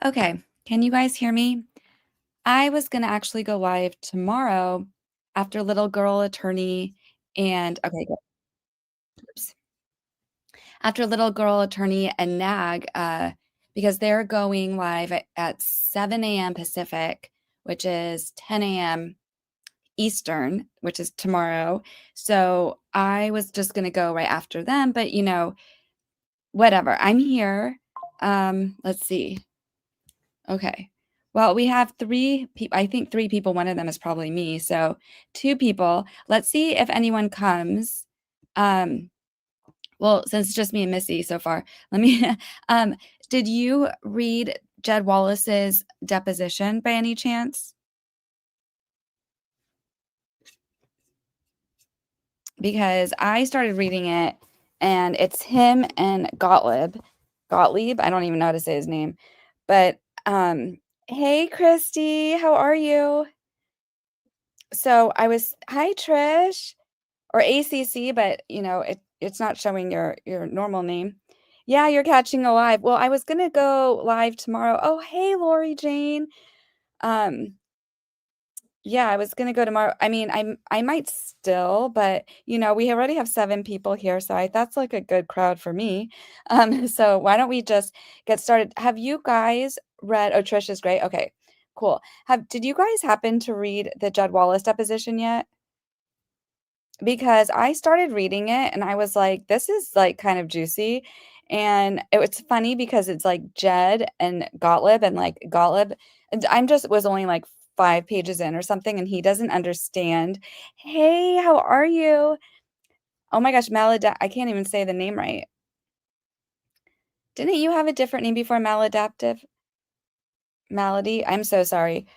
Okay, can you guys hear me? I was gonna actually go live tomorrow after Little Girl Attorney and okay, good. Oops. After Little Girl Attorney and NAG, because they're going live at 7 a.m. Pacific, which is 10 a.m. Eastern, which is tomorrow. So I was just gonna go right after them, but whatever. I'm here. Let's see. Okay. Well, we have 3 people. I think 3 people. One of them is probably me. So 2 people. Let's see if anyone comes. Well, since it's just me and Missy so far, let me. um, did you read Jed Wallace's deposition by any chance? Because I started reading it, and it's him and Gottlieb. I don't even know how to say his name, but hey, Christy, how are you? So hi Trish or ACC, but it's not showing your normal name. Yeah, you're catching a live. Well, I was gonna go live tomorrow. Oh, hey, Lori Jane. Um, yeah, I was gonna go tomorrow. I mean, I might still, but we already have 7 people here, so that's like a good crowd for me. So why don't we just get started? Have you guys read? Oh, Trish is great. Okay, cool. Did you guys happen to read the Jed Wallace deposition yet? Because I started reading it and I was like, this is like kind of juicy. And it's funny because it's like Jed and Gottlieb and like Gottlieb. And I'm just was only like 5 pages in or something, and he doesn't understand. Hey, how are you? Oh my gosh, I can't even say the name right. Didn't you have a different name before maladaptive? Malady? I'm so sorry.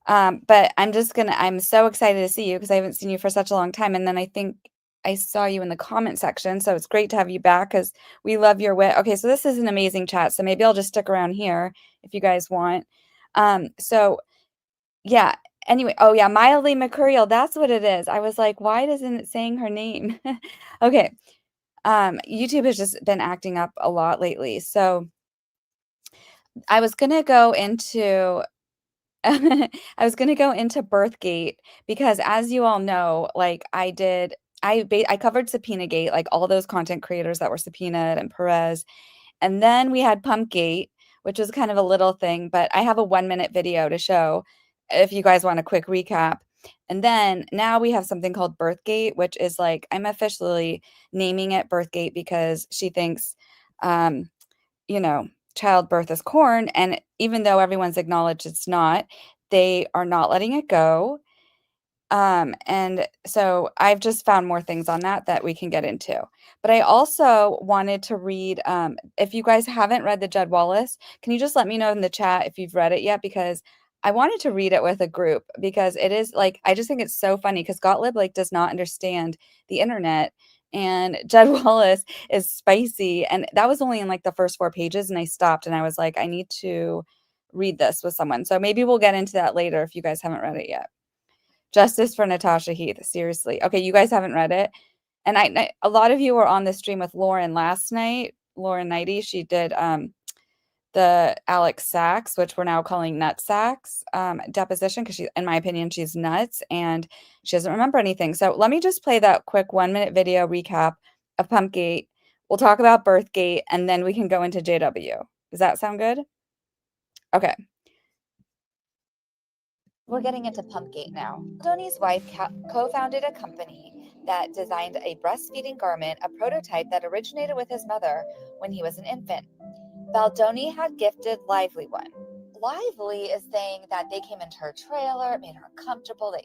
But I'm so excited to see you because I haven't seen you for such a long time. And then I think I saw you in the comment section. So it's great to have you back because we love your wit. Okay, so this is an amazing chat. So maybe I'll just stick around here if you guys want. So yeah. Anyway, oh yeah, mildly mercurial. That's what it is. I was like, why isn't it saying her name? Okay. YouTube has just been acting up a lot lately. So I was gonna go into I was gonna go into BirthGate because, as you all know, like I covered SubpoenaGate, like all those content creators that were subpoenaed and Perez, and then we had PumpGate, which was kind of a little thing, but I have a 1-minute video to show if you guys want a quick recap. And then now we have something called BirthGate, which is like I'm officially naming it BirthGate because she thinks, um, you know, childbirth is corn. And even though everyone's acknowledged it's not, they are not letting it go. And so I've just found more things on that we can get into. But I also wanted to read, if you guys haven't read the Jed Wallace, can you just let me know in the chat if you've read it yet? Because I wanted to read it with a group because it is like, I just think it's so funny because Gottlieb like does not understand the internet and Jed Wallace is spicy. And that was only in like the first 4 pages. And I stopped and I was like, I need to read this with someone. So maybe we'll get into that later if you guys haven't read it yet. Justice for Natasha Heath. Seriously. Okay, you guys haven't read it. And a lot of you were on the stream with Lauren last night. Lauren Nighty, she did the Alex Sachs, which we're now calling Nut Sachs, deposition because she, in my opinion, she's nuts and she doesn't remember anything. So let me just play that quick 1-minute video recap of PumpGate. We'll talk about BirthGate and then we can go into JW. Does that sound good? Okay. We're getting into PumpGate now. Baldoni's wife co-founded a company that designed a breastfeeding garment, a prototype that originated with his mother when he was an infant. Baldoni had gifted Lively one. Lively is saying that they came into her trailer, it made her uncomfortable.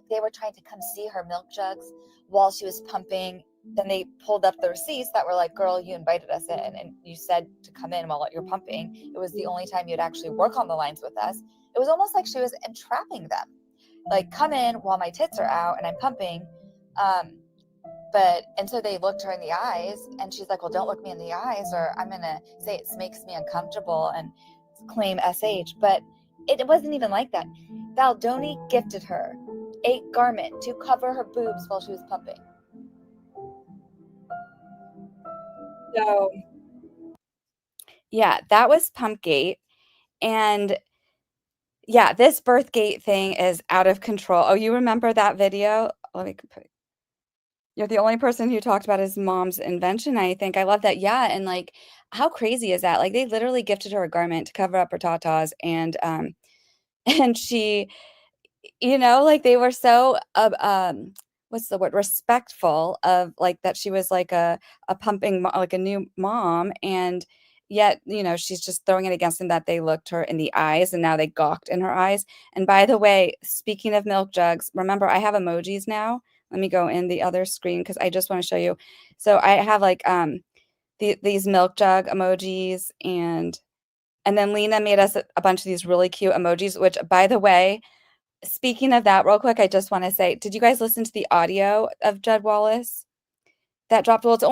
They were trying to come see her milk jugs while she was pumping. Then they pulled up the receipts that were like, girl, you invited us in and you said to come in while you're pumping. It was the only time you'd actually work on the lines with us. It was almost like she was entrapping them. Like, come in while my tits are out and I'm pumping. And so they looked her in the eyes and she's like, well, don't look me in the eyes or I'm going to say it makes me uncomfortable and claim SH. But it wasn't even like that. Baldoni gifted her a garment to cover her boobs while she was pumping. So, yeah, that was PumpGate. And yeah, this BirthGate thing is out of control. Oh, you remember that video? Let me put You're the only person who talked about his mom's invention, I think. I love that. Yeah, and, like, how crazy is that? Like, they literally gifted her a garment to cover up her tatas, and, and she like, they were so, what's the word? Respectful of, like, that she was, like, a pumping mo like, a new mom, and yet, she's just throwing it against them that they looked her in the eyes, and now they gawked in her eyes. And by the way, speaking of milk jugs, remember, I have emojis now. Let me go in the other screen because I just wanna show you. So I have, like, these milk jug emojis, and then Lena made us a bunch of these really cute emojis, which, by the way, speaking of that, real quick, I just wanna say, did you guys listen to the audio of Jed Wallace that dropped? Well, it's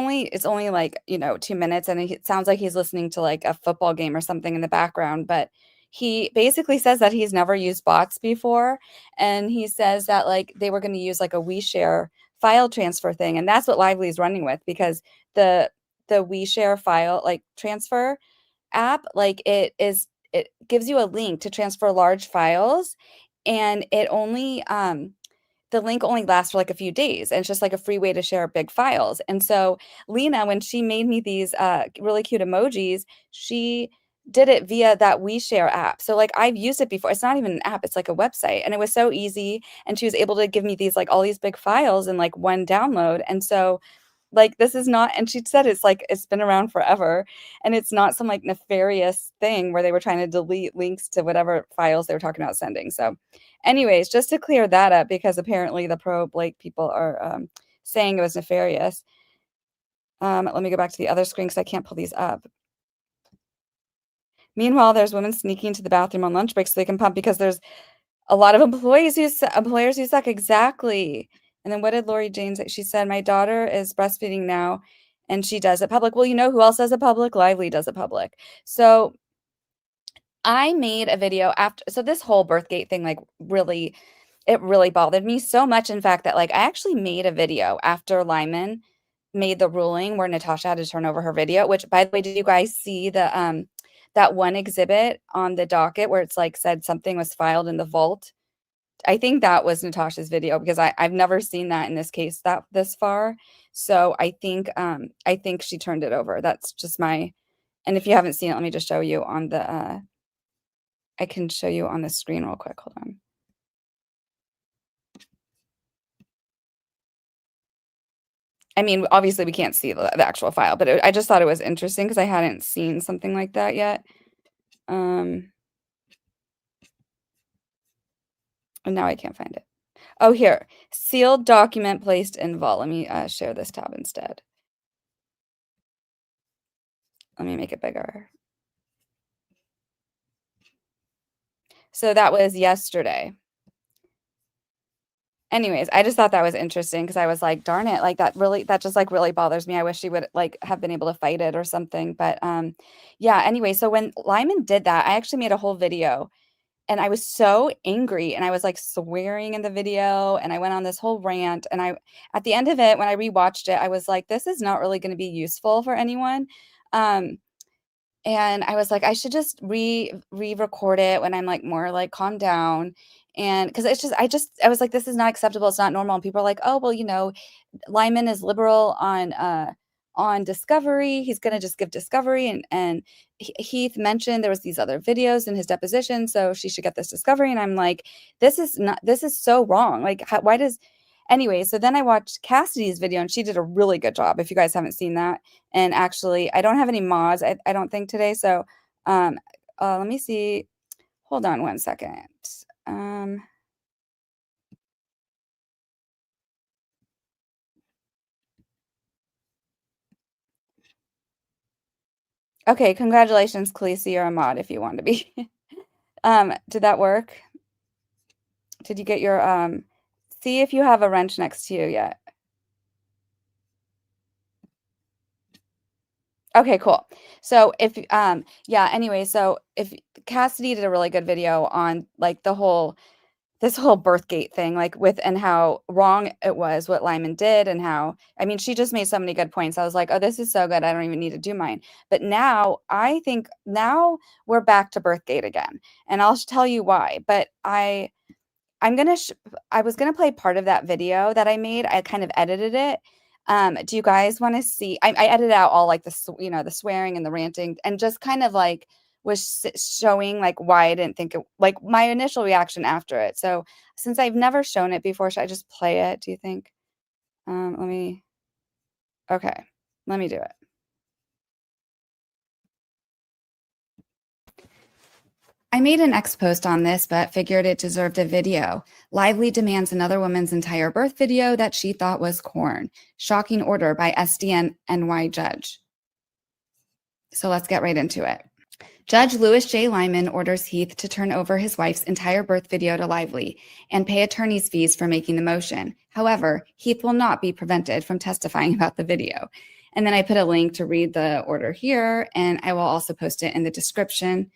only like, 2 minutes, and it sounds like he's listening to, like, a football game or something in the background, but he basically says that he's never used bots before, and he says that, like, they were gonna use, like, a WeShare file transfer thing, and that's what Lively is running with because the WeShare file, like, transfer app, like, it gives you a link to transfer large files, and the link only lasts for, like, a few days, and it's just, like, a free way to share big files. And so Lena, when she made me these, really cute emojis, she did it via that WeShare app. So, like, I've used it before. It's not even an app, it's like a website, and it was so easy, and she was able to give me these, like, all these big files in, like, one download. And so, like, this is not, and she said it's, like, it's been around forever, and it's not some, like, nefarious thing where they were trying to delete links to whatever files they were talking about sending. So anyways, just to clear that up, because apparently the pro Blake people are, saying it was nefarious. Let me go back to the other screen because I can't pull these up. Meanwhile, there's women sneaking to the bathroom on lunch breaks so they can pump because there's a lot of employers who suck. Exactly. And then what did Lori Jane say? She said, "My daughter is breastfeeding now, and she does it public." Well, you know who else does it public? Lively does it public. So I made a video after, so this whole BirthGate thing, like, it really bothered me so much, in fact, that, like, I actually made a video after Liman made the ruling where Natasha had to turn over her video, which, by the way, did you guys see that one exhibit on the docket where it's, like, said something was filed in the vault? I think that was Natasha's video because I've never seen that in this case that this far. So I think she turned it over. That's just my, and if you haven't seen it, let me just show you on the I can show you on the screen real quick. Hold on. I mean, obviously we can't see the actual file, but I just thought it was interesting because I hadn't seen something like that yet. And now I can't find it. Oh, here. Sealed document placed in vault. Let me share this tab instead. Let me make it bigger. So that was yesterday. Anyways, I just thought that was interesting because I was like, darn it, like, that just, like, really bothers me. I wish she would, like, have been able to fight it or something. But yeah, anyway, so when Lyman did that, I actually made a whole video, and I was so angry, and I was, like, swearing in the video, and I went on this whole rant, and at the end of it, when I rewatched it, I was like, this is not really going to be useful for anyone. Um and I was like, I should just re-record it when I'm, like, more, like, calmed down. And because I was like, this is not acceptable. It's not normal. And people are like, oh, well, Lyman is liberal on discovery. He's gonna just give discovery. And Heath mentioned there was these other videos in his deposition, so she should get this discovery. And I'm like, this is so wrong. Like, why does anyway? So then I watched Kassidy's video, and she did a really good job. If you guys haven't seen that, and actually, I don't have any mods. I don't think today. So, um, let me see. Hold on one second. Um, okay, congratulations, Khaleesi. You're a mod if you want to be. Did that work? Did you get your see if you have a wrench next to you yet? Okay, cool. So if yeah, anyway, so if Kassidy did a really good video on, like, the whole this whole BirthGate thing, like and how wrong it was what Liman did, and how, I mean, she just made so many good points. I was like, oh, this is so good. I don't even need to do mine. But now I think now we're back to BirthGate again, and I'll tell you why. But I'm gonna I was gonna play part of that video that I made. I kind of edited it. Do you guys want to see? I edited out all like the swearing and the ranting, and just kind of like was showing like why I didn't think it, like my initial reaction after it. So since I've never shown it before, should I just play it? Do you think? Okay, let me do it. I made an X post on this, but figured it deserved a video. Lively demands another woman's entire birth video that she thought was corn. Shocking order by SDNY judge. So let's get right into it. Judge Louis J. Liman orders Heath to turn over his wife's entire birth video to Lively and pay attorney's fees for making the motion. However, Heath will not be prevented from testifying about the video. And then I put a link to read the order here, and I will also post it in the description.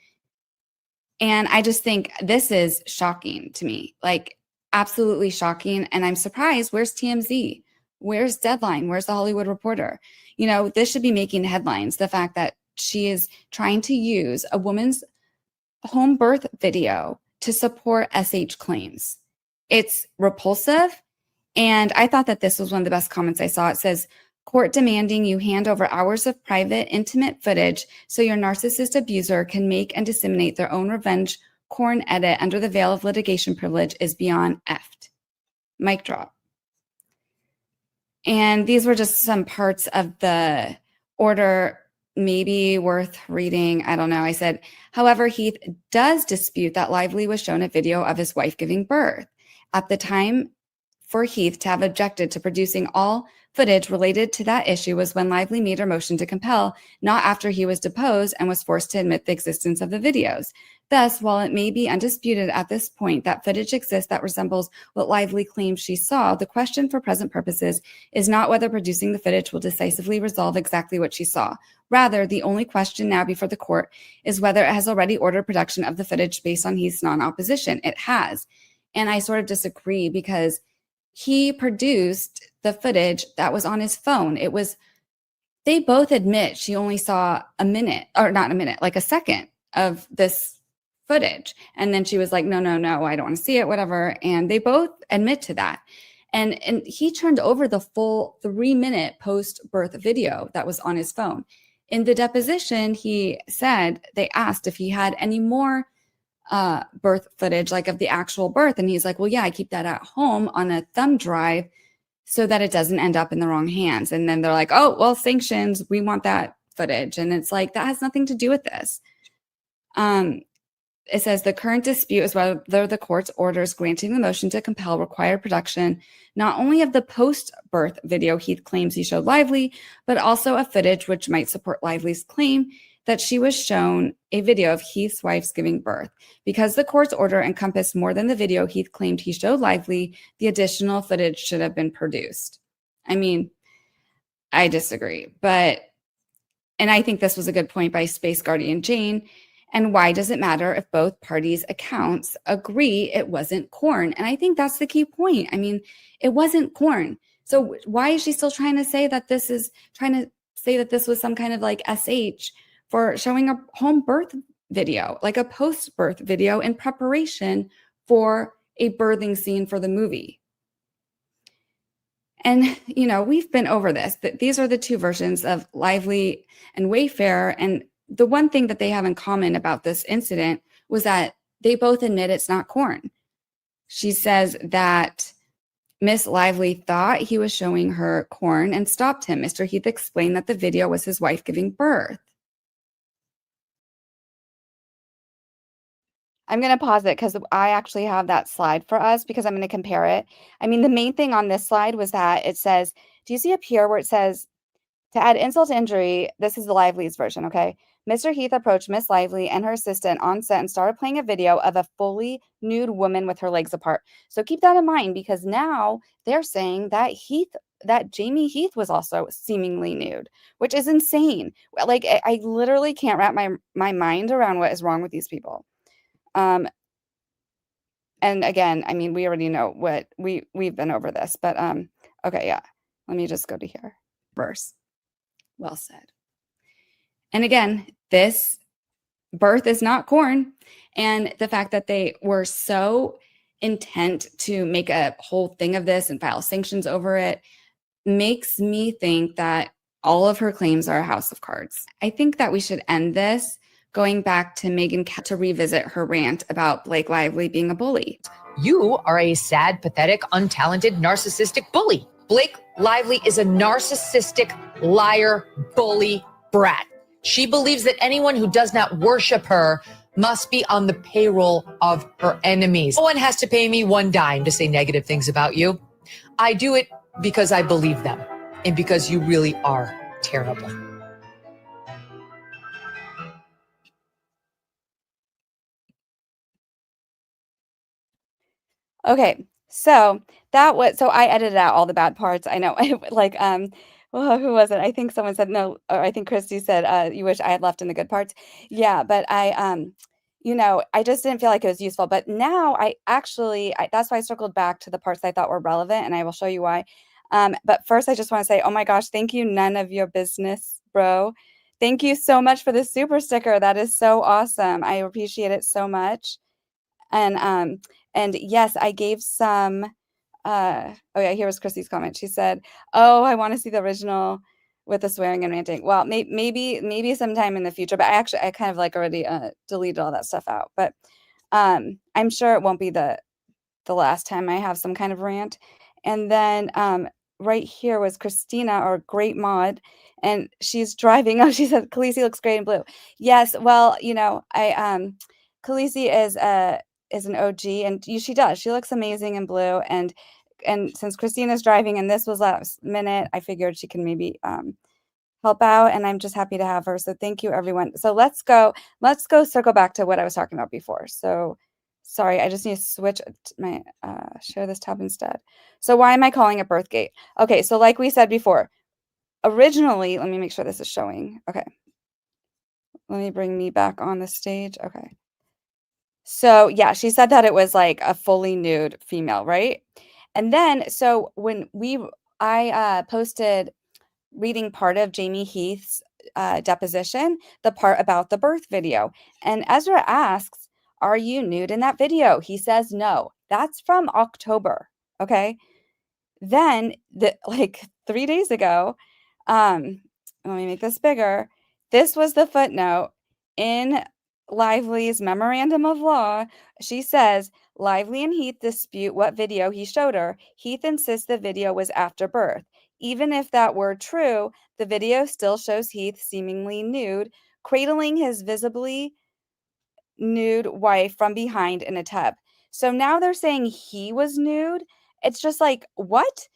And I just think this is shocking to me, like absolutely shocking. And I'm surprised. Where's TMZ? Where's Deadline? Where's the Hollywood Reporter? You know, this should be making headlines. The fact that she is trying to use a woman's home birth video to support SH claims. It's repulsive. And I thought that this was one of the best comments I saw. It says, court demanding you hand over hours of private, intimate footage so your narcissist abuser can make and disseminate their own revenge corn edit under the veil of litigation privilege is beyond effed. Mic drop. And these were just some parts of the order, maybe worth reading. I don't know. I said, however, Heath does dispute that Lively was shown a video of his wife giving birth. At the time for Heath to have objected to producing all footage related to that issue was when Lively made her motion to compel, not after he was deposed and was forced to admit the existence of the videos. Thus, while it may be undisputed at this point that footage exists that resembles what Lively claims she saw, the question for present purposes is not whether producing the footage will decisively resolve exactly what she saw. Rather, the only question now before the court is whether it has already ordered production of the footage based on Heath's non-opposition. It has. And I sort of disagree because he produced the footage that was on his phone. It was, they both admit she only saw a minute, or not a minute, like a second of this footage. And then she was like, no, I don't want to see it, whatever. And they both admit to that. And he turned over the full 3-minute post-birth video that was on his phone. In the deposition, he said, they asked if he had any more birth footage, like of the actual birth. And he's like, well, yeah, I keep that at home on a thumb drive so that it doesn't end up in the wrong hands. And then they're like, oh, well, sanctions, we want that footage. And it's like, that has nothing to do with this. It says the current dispute is whether the court's orders granting the motion to compel required production not only of the post-birth video Heath claims he showed Lively, but also a footage which might support Lively's claim that she was shown a video of Heath's wife's giving birth. Because the court's order encompassed more than the video Heath claimed he showed Lively, the additional footage should have been produced. I mean, I disagree, and I think this was a good point by Space Guardian Jane. And why does it matter if both parties' accounts agree it wasn't corn? And I think that's the key point. I mean, it wasn't corn. So why is she still trying to say that this was some kind of like SH for showing a home birth video, like a post-birth video in preparation for a birthing scene for the movie? And, you know, we've been over this, that these are the two versions of Lively and Wayfair. And the one thing that they have in common about this incident was that they both admit it's not corn. She says that Miss Lively thought he was showing her corn and stopped him. Mr. Heath explained that the video was his wife giving birth. I'm going to pause it because I actually have that slide for us because I'm going to compare it. I mean, the main thing on this slide was that it says, do you see up here where it says, to add insult to injury, this is the Lively's version, okay? Mr. Heath approached Miss Lively and her assistant on set and started playing a video of a fully nude woman with her legs apart. So keep that in mind because now they're saying that Jamey Heath was also seemingly nude, which is insane. Like, I literally can't wrap my mind around what is wrong with these people. And and again, I mean, we already know what we've been over this, but okay, yeah. Let me just go to here. Verse. Well said. And again, this birth is not corn. And the fact that they were so intent to make a whole thing of this and file sanctions over it makes me think that all of her claims are a house of cards. I think that we should end this going back to Megan to revisit her rant about Blake Lively being a bully. You are a sad, pathetic, untalented, narcissistic bully. Blake Lively is a narcissistic, liar, bully, brat. She believes that anyone who does not worship her must be on the payroll of her enemies. No one has to pay me one dime to say negative things about you. I do it because I believe them and because you really are terrible. Okay, so that was so I edited out all the bad parts. I know, like well, who was it? I think someone said no, or I think Christy said you wish I had left in the good parts. Yeah, but I I just didn't feel like it was useful. But now that's why I circled back to the parts I thought were relevant, and I will show you why. But first, I just want to say, oh my gosh, thank you, none of your business, bro. Thank you so much for the super sticker. That is so awesome. I appreciate it so much. And yes, I gave some oh yeah, here was Chrissy's comment. She said, "Oh, I want to see the original with the swearing and ranting." Well, maybe sometime in the future, but I kind of like already deleted all that stuff out. But I'm sure it won't be the last time I have some kind of rant. And then right here was Christina, our great mod, and she's driving. Oh, she said Khaleesi looks great in blue. Yes, well, Khaleesi is an OG, and she does. She looks amazing in blue, and since Christina's driving, and this was last minute, I figured she can maybe help out, and I'm just happy to have her. So thank you, everyone. So let's go circle back to what I was talking about before. So sorry, I just need to switch my share this tab instead. So why am I calling it BirthGate? Okay, so like we said before, originally, let me make sure this is showing. Okay. Let me bring me back on the stage. Okay. So yeah, she said that it was like a fully nude female, right? And then so when I posted reading part of Jamey Heath's deposition, the part about the birth video. And Ezra asks, "Are you nude in that video?" He says no. That's from October. Okay. Then like 3 days ago, let me make this bigger. This was the footnote in Lively's memorandum of law. She says Lively and Heath dispute what video he showed her. Heath insists the video was after birth. Even if that were true, the video still shows Heath seemingly nude, cradling his visibly nude wife from behind in a tub. So now they're saying he was nude. It's just like, what?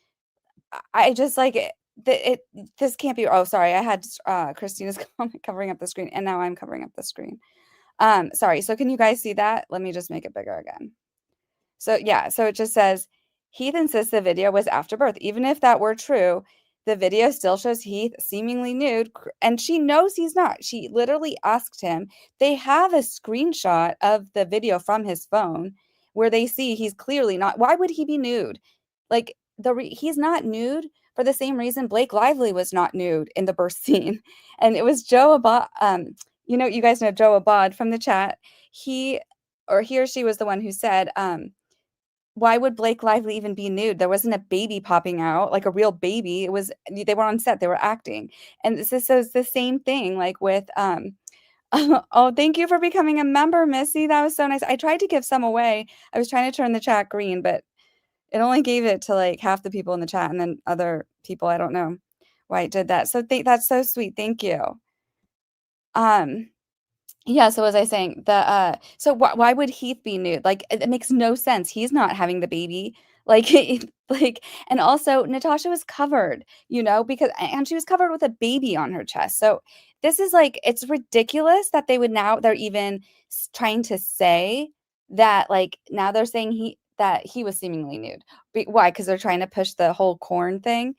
I just like this can't be. Oh, sorry. I had Christina's comment covering up the screen, and now I'm covering up the screen. Sorry. So can you guys see that? Let me just make it bigger again. So yeah, so it just says Heath insists the video was after birth. Even if that were true, the video still shows Heath seemingly nude, and she knows he's not. She literally asked him. They have a screenshot of the video from his phone where they see he's clearly not. Why would he be nude? Like he's not nude for the same reason Blake Lively was not nude in the birth scene. And it was Joe Abad. You guys know Joe Abad from the chat. He or she was the one who said, why would Blake Lively even be nude? There wasn't a baby popping out, like a real baby. It was, they were on set, they were acting. And this is the same thing, like with, oh, thank you for becoming a member, Missy. That was so nice. I tried to give some away. I was trying to turn the chat green, but it only gave it to like half the people in the chat, and then other people, I don't know why it did that. So that's so sweet. Thank you. Yeah, so as I was saying, so why would Heath be nude? Like it makes no sense. He's not having the baby. Like like, and also Natasha was covered, because and she was covered with a baby on her chest. So this is like, it's ridiculous that they're even trying to say that, like, now they're saying that he was seemingly nude. Why? Because they're trying to push the whole corn thing.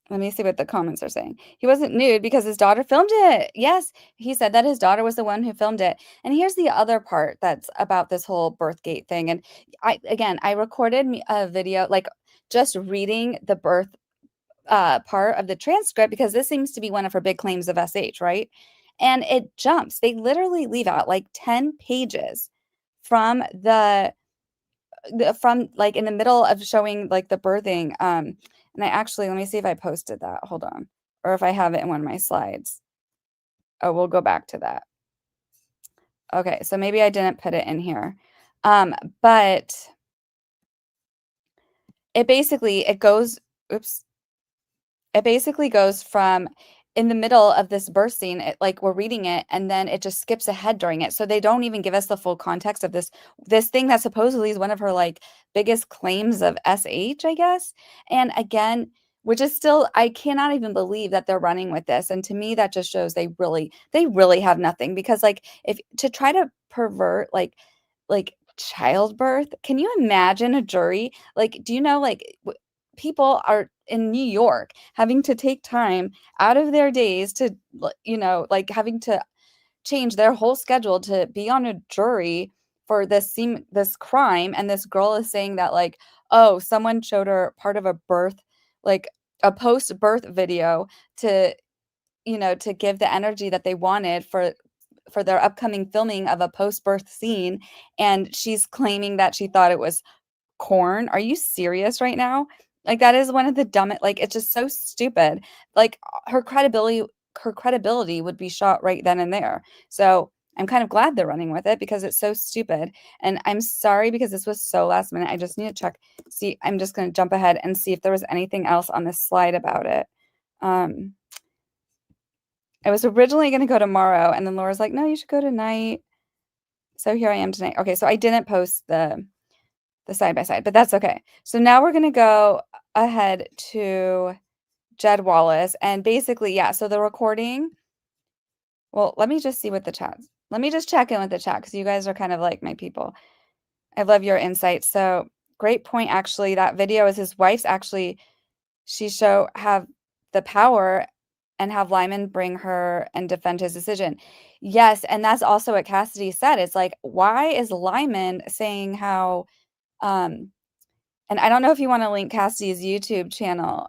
Let me see what the comments are saying. He wasn't nude because his daughter filmed it. Yes, he said that his daughter was the one who filmed it. And here's the other part that's about this whole BirthGate thing. And I recorded a video, like just reading the birth part of the transcript, because this seems to be one of her big claims of SH, right? And it jumps. They literally leave out like 10 pages from from like in the middle of showing like the birthing. And I actually, let me see if I posted that. Hold on. Or if I have it in one of my slides. Oh, we'll go back to that. Okay, so maybe I didn't put it in here. But it goes, oops. It basically goes from in the middle of this birth scene, like we're reading it, and then it just skips ahead during it. So they don't even give us the full context of this thing that supposedly is one of her like biggest claims of SH, I guess. And again, which is still, I cannot even believe that they're running with this. And to me, that just shows they really have nothing, because like if to try to pervert like childbirth, can you imagine a jury? Like, do you know, like people are in New York having to take time out of their days to, like having to change their whole schedule to be on a jury for this crime, and this girl is saying that like, oh, someone showed her part of a birth, like a post-birth video to, to give the energy that they wanted for their upcoming filming of a post-birth scene, and she's claiming that she thought it was corn. Are you serious right now? Like that is one of the dumbest, like it's just so stupid. Like her credibility would be shot right then and there. So I'm kind of glad they're running with it because it's so stupid. And I'm sorry because this was so last minute. I just need to check. See, I'm just going to jump ahead and see if there was anything else on this slide about it. I was originally going to go tomorrow, and then Laura's like, no, you should go tonight. So here I am tonight. Okay, so I didn't post the side by side, but that's okay. So now we're going to go ahead to Jed Wallace, and basically, yeah, so the recording, well, let me just see what the chat, let me just check in with the chat, because you guys are kind of like my people. I love your insights. So great point. Actually, that video is his wife's, actually, she have the power and have Liman bring her and defend his decision. Yes, and that's also what Kassidy said. It's like, why is Liman saying how and I don't know if you want to link Kassidy's YouTube channel,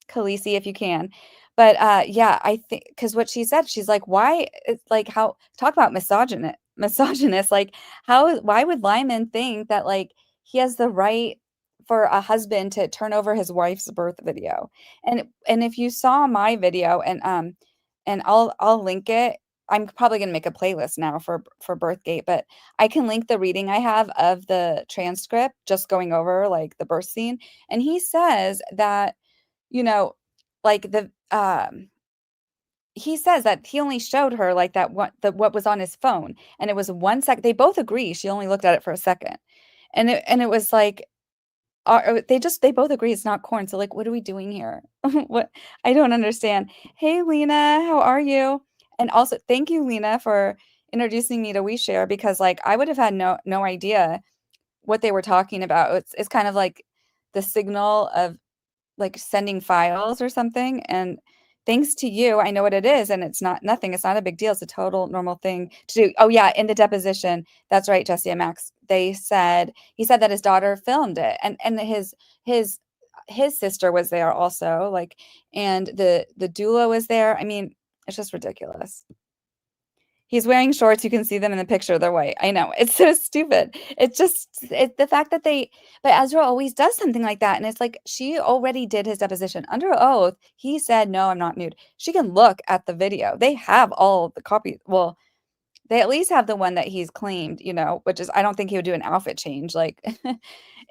Khaleesi, if you can. But yeah, I think because what she said, she's like, why? It's like, how talk about misogynist. Like, why would Lyman think that like he has the right for a husband to turn over his wife's birth video? And if you saw my video, and I'll link it. I'm probably gonna make a playlist now for BirthGate, but I can link the reading I have of the transcript, just going over like the birth scene. And he says that, you know, like he says that he only showed her like that what was on his phone, and it was 1 second. They both agree she only looked at it for a second, and it was like, they both agree it's not corn. So like, what are we doing here? What, I don't understand. Hey Lena, how are you? And also thank you, Lena, for introducing me to WeShare, because like I would have had no idea what they were talking about. It's kind of like the signal of like sending files or something. And thanks to you, I know what it is, and it's not nothing. It's not a big deal. It's a total normal thing to do. Oh yeah, in the deposition, that's right, Jesse and Max. He said that his daughter filmed it, and his sister was there also, like, and the doula was there. I mean, it's just ridiculous. He's wearing shorts. You can see them in the picture. They're white. I know. It's so stupid. It's the fact that but Ezra always does something like that. And it's like, she already did his deposition under oath. He said, no, I'm not nude. She can look at the video. They have all the copies. Well, they at least have the one that he's claimed, which is, I don't think he would do an outfit change, like,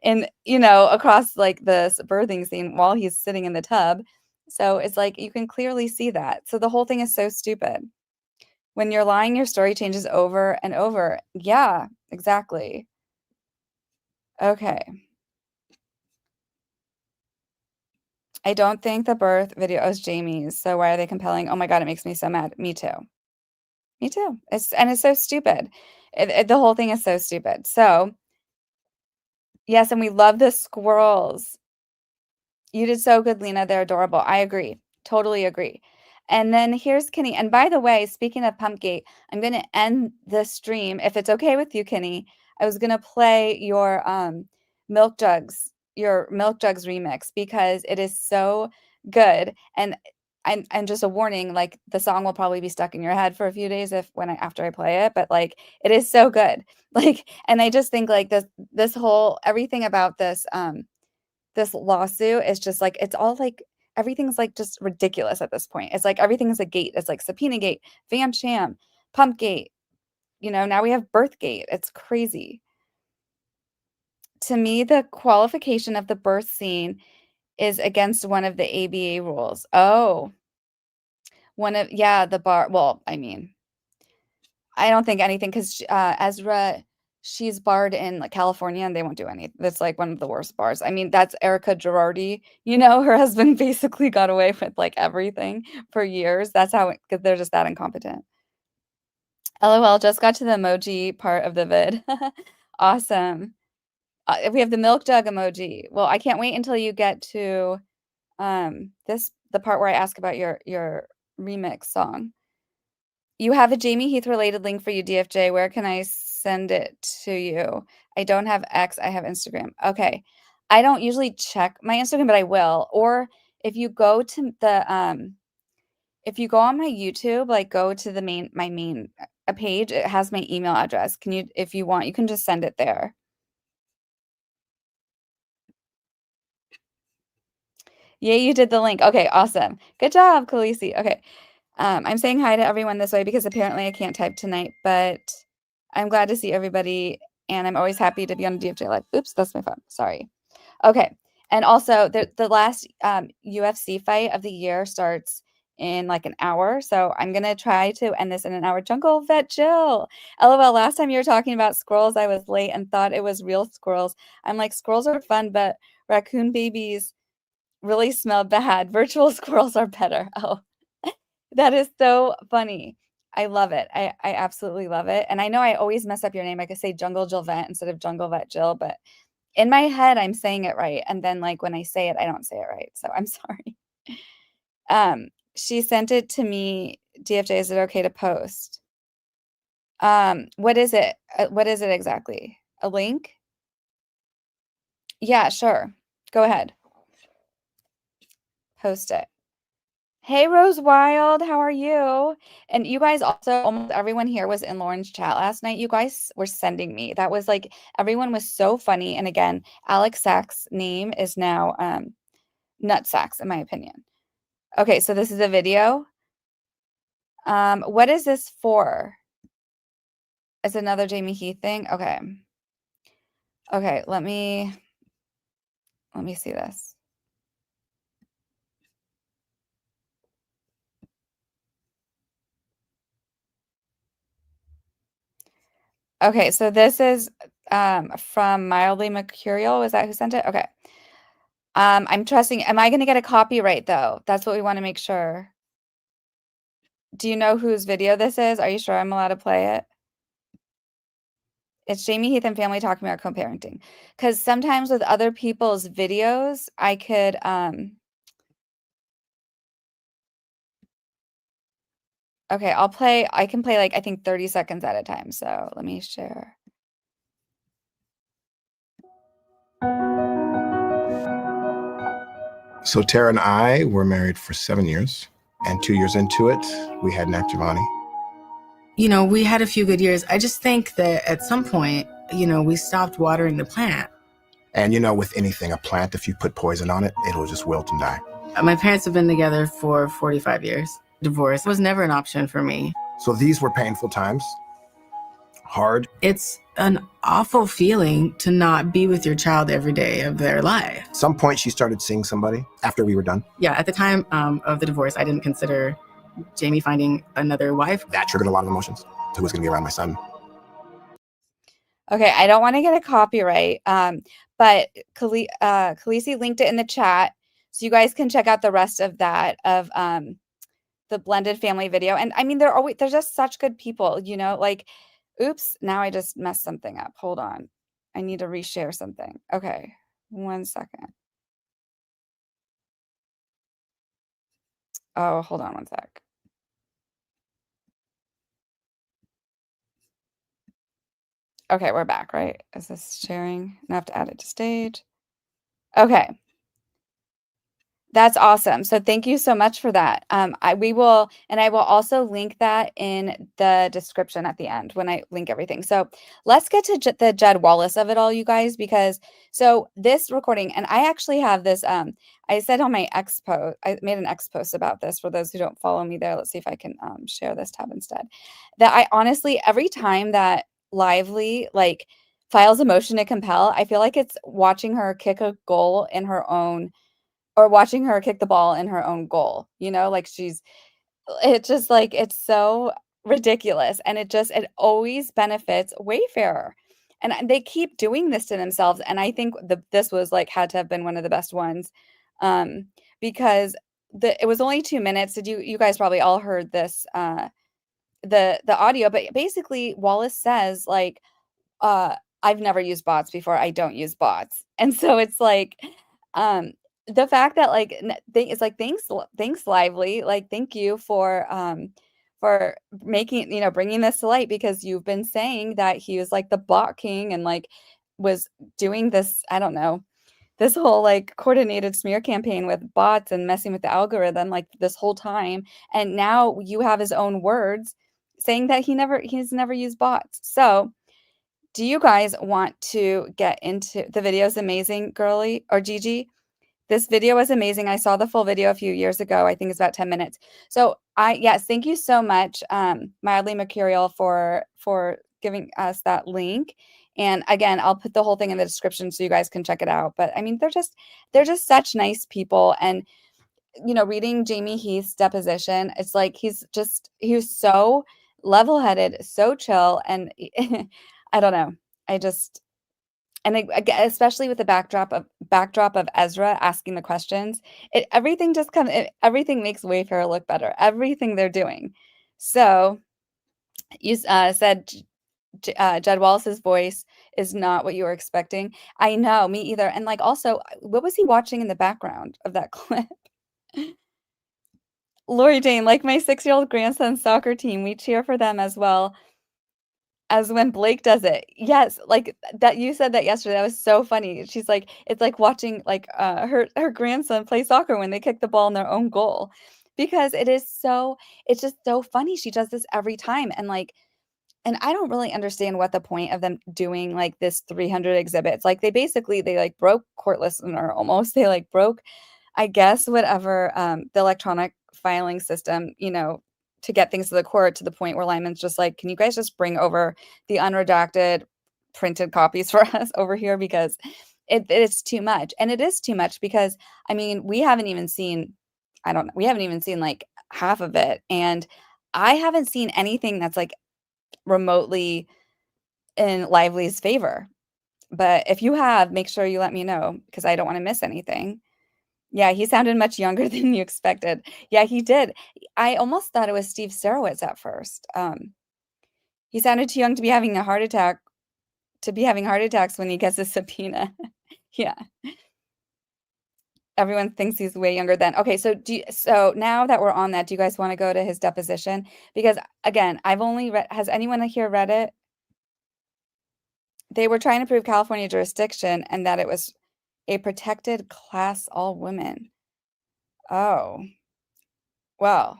in, across like this birthing scene while he's sitting in the tub. So it's like, you can clearly see that. So the whole thing is so stupid. When you're lying, your story changes over and over. Yeah, exactly. Okay. I don't think the birth video is Jamey's, so why are they compelling? Oh my God, it makes me so mad. Me too. Me too. It's so stupid. The whole thing is so stupid. So, yes, and we love the squirrels. You did so good, Lena. They're adorable. I agree. Totally agree. And then here's Kenny. And by the way, speaking of PumpGate, I'm going to end the stream. If it's okay with you, Kenny, I was going to play your Milk Jugs, remix, because it is so good. And just a warning, like the song will probably be stuck in your head for a few days after I play it, but like it is so good. Like, and I just think like this whole everything about this lawsuit is just like it's all like everything's like just ridiculous at this point. It's like everything's a gate. It's like subpoena gate, Van Sham, PumpGate. Now we have BirthGate. It's crazy. To me, the qualification of the birth scene is against one of the ABA rules. Oh, the bar. Well, I mean, I don't think anything because Ezra, she's barred in like California and they won't do anything. That's like one of the worst bars. I mean, that's Erica Girardi. Her husband basically got away with like everything for years. That's how, because they're just that incompetent. LOL, just got to the emoji part of the vid. Awesome. We have the milk jug emoji. Well, I can't wait until you get to the part where I ask about your remix song. You have a Jamey Heath related link for you, DFJ. Where can I send it to you? I don't have X. I have Instagram. Okay. I don't usually check my Instagram, but I will. Or if you go to if you go on my YouTube, like go to my main page, it has my email address. If you want, you can just send it there. Yeah, you did the link. Okay, awesome. Good job, Khaleesi. Okay. I'm saying hi to everyone this way because apparently I can't type tonight, but I'm glad to see everybody, and I'm always happy to be on DFJ Live. Oops, that's my phone. Sorry. Okay. And also, the last UFC fight of the year starts in like an hour, so I'm going to try to end this in an hour. Jungle Vet Jill. LOL, last time you were talking about squirrels, I was late and thought it was real squirrels. I'm like, squirrels are fun, but raccoon babies really smell bad. Virtual squirrels are better. Oh. That is so funny. I love it. I absolutely love it. And I know I always mess up your name. I could say Jungle Jill Vent instead of Jungle Vet Jill, but in my head, I'm saying it right. And then like when I say it, I don't say it right. So I'm sorry. She sent it to me. DFJ, is it okay to post? What is it? What is it exactly? A link? Yeah, sure. Go ahead. Post it. Hey, Rose Wild, how are you? And you guys also, almost everyone here was in Lauren's chat last night. You guys were sending me. That was like, everyone was so funny. And again, Alex Sack's name is now Nut Sacks, in my opinion. Okay, so this is a video. What is this for? It's another Jamey Heath thing? Okay. Okay, let me see this. Okay, so this is from Mildly Mercurial. Is that who sent it? Okay. I'm trusting. Am I going to get a copyright though? That's what we want to make sure. Do you know whose video this is? Are you sure I'm allowed to play it? It's Jamey Heath and family talking about co-parenting. Because sometimes with other people's videos, I could okay, I can play like I think 30 seconds at a time. So let me share. So Tara and I were married for 7 years, and 2 years into it, we had Nat Giovanni. We had a few good years. I just think that at some point, we stopped watering the plant. And with anything, a plant, if you put poison on it, it'll just wilt and die. My parents have been together for 45 years. Divorce was never an option for me. So these were painful times, hard. It's an awful feeling to not be with your child every day of their life. At some point, she started seeing somebody after we were done. Yeah, at the time of the divorce, I didn't consider Jamey finding another wife. That triggered a lot of emotions. Who was going to be around my son? Okay, I don't want to get a copyright, but Khaleesi linked it in the chat, so you guys can check out the rest of that of the blended family video. And I mean, they're just such good people, like, oops, now I just messed something up. Hold on. I need to reshare something. Okay, 1 second. Oh, hold on one sec. Okay, we're back, right? Is this sharing? I have to add it to stage. Okay. That's awesome. So thank you so much for that. I will also link that in the description at the end when I link everything. So let's get to the Jed Wallace of it all, you guys, because so this recording, and I actually have this. I said on my X post, I made an X post about this for those who don't follow me there. Let's see if I can share this tab instead. That I honestly, every time that Lively like files a motion to compel, I feel like it's watching her kick a goal in her own or watching her kick the ball in her own goal, you know, like it's just like, it's so ridiculous. And it always benefits Wayfarer. And they keep doing this to themselves. And I think this was like, had to have been one of the best ones. Um, because it was only 2 minutes. Did you guys probably all heard this, the audio, but basically Wallace says like, uh, I've never used bots before. I don't use bots. And so it's like, um, the fact that like it's like thanks Lively, like thank you for making, bringing this to light, because you've been saying that he was like the bot king and like was doing this, I don't know, this whole like coordinated smear campaign with bots and messing with the algorithm like this whole time. And now you have his own words saying that he's never used bots. So do you guys want to get into the video? Is amazing, girly or Gigi? This video was amazing. I saw the full video a few years ago. I think it's about 10 minutes. So yes, thank you so much, Mildly Mercurial, for giving us that link. And again, I'll put the whole thing in the description so you guys can check it out. But I mean, they're just such nice people. And reading Jamey Heath's deposition, it's like he was so level-headed, so chill, and I don't know. I just and especially with the backdrop of Ezra asking the questions, everything makes Wayfarer look better. Everything they're doing. So you said Jed Wallace's voice is not what you were expecting. I know, me either. And like also, what was he watching in the background of that clip? Lori Jane, like my 6-year-old grandson's soccer team, we cheer for them as well as when Blake does it. Yes, like that you said that yesterday. That was so funny. She's like, it's like watching like her grandson play soccer when they kick the ball in their own goal. Because it's just so funny. She does this every time. And I don't really understand what the point of them doing like this 300 exhibits. Like they like broke court listener almost. They like broke, I guess, whatever, the electronic filing system, to get things to the court, to the point where Lyman's just like, can you guys just bring over the unredacted printed copies for us over here? Because it's too much. And it is too much because, I mean, we haven't even seen like half of it. And I haven't seen anything that's like remotely in Lively's favor. But if you have, make sure you let me know because I don't want to miss anything. Yeah, he sounded much younger than you expected. Yeah, he did. I almost thought it was Steve Sarowitz at first. He sounded too young to be having heart attacks when he gets a subpoena. Yeah. Everyone thinks he's way younger than. Okay, so now that we're on that, do you guys want to go to his deposition? Because again, I've only read, has anyone here read it? They were trying to prove California jurisdiction and that it was a protected class, all women. Oh, well,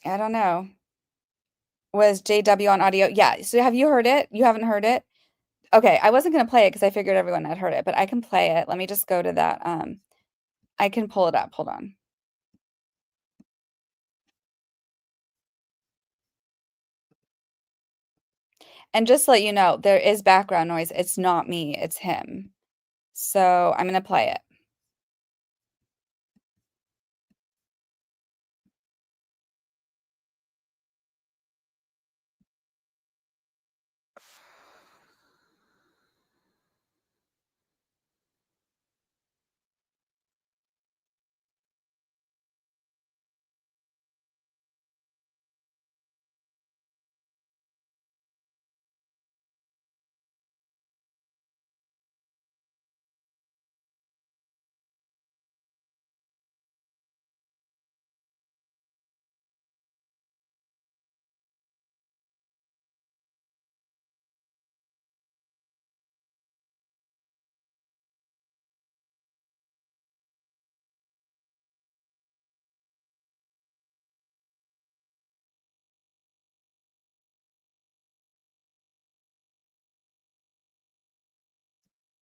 I don't know. Was JW on audio? Yeah. So have you heard it? You haven't heard it? Okay. I wasn't going to play it because I figured everyone had heard it, but I can play it. Let me just go to that. I can pull it up. Hold on. And just to let you know, there is background noise. It's not me, it's him. So I'm going to play it.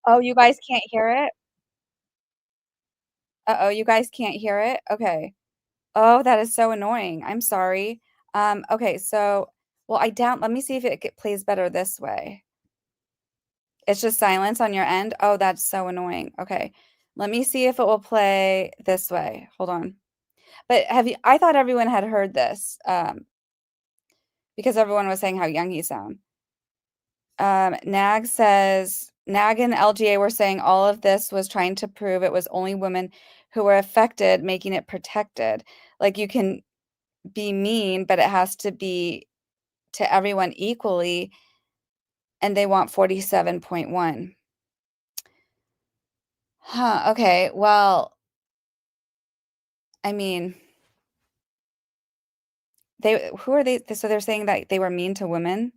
Oh, you guys can't hear it? Uh-oh, you guys can't hear it? Okay. Oh, that is so annoying. I'm sorry. Okay, so, well, let me see if plays better this way. It's just silence on your end. Oh, that's so annoying. Okay. Let me see if it will play this way. Hold on. But I thought everyone had heard this, because everyone was saying how young he sounds. Nag says, Nag and LGA were saying all of this was trying to prove it was only women who were affected, making it protected. Like you can be mean, but it has to be to everyone equally. And they want 47.1. Huh. Okay. Well, I mean, who are they? So they're saying that they were mean to women.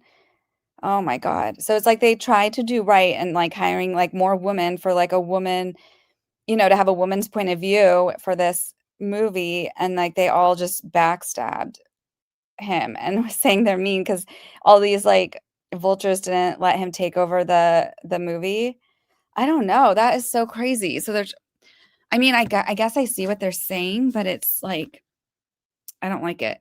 Oh my God. So it's like they tried to do right and like hiring like more women for like a woman, to have a woman's point of view for this movie. And like they all just backstabbed him and was saying they're mean because all these like vultures didn't let him take over the movie. I don't know. That is so crazy. So I guess I see what they're saying, but it's like, I don't like it.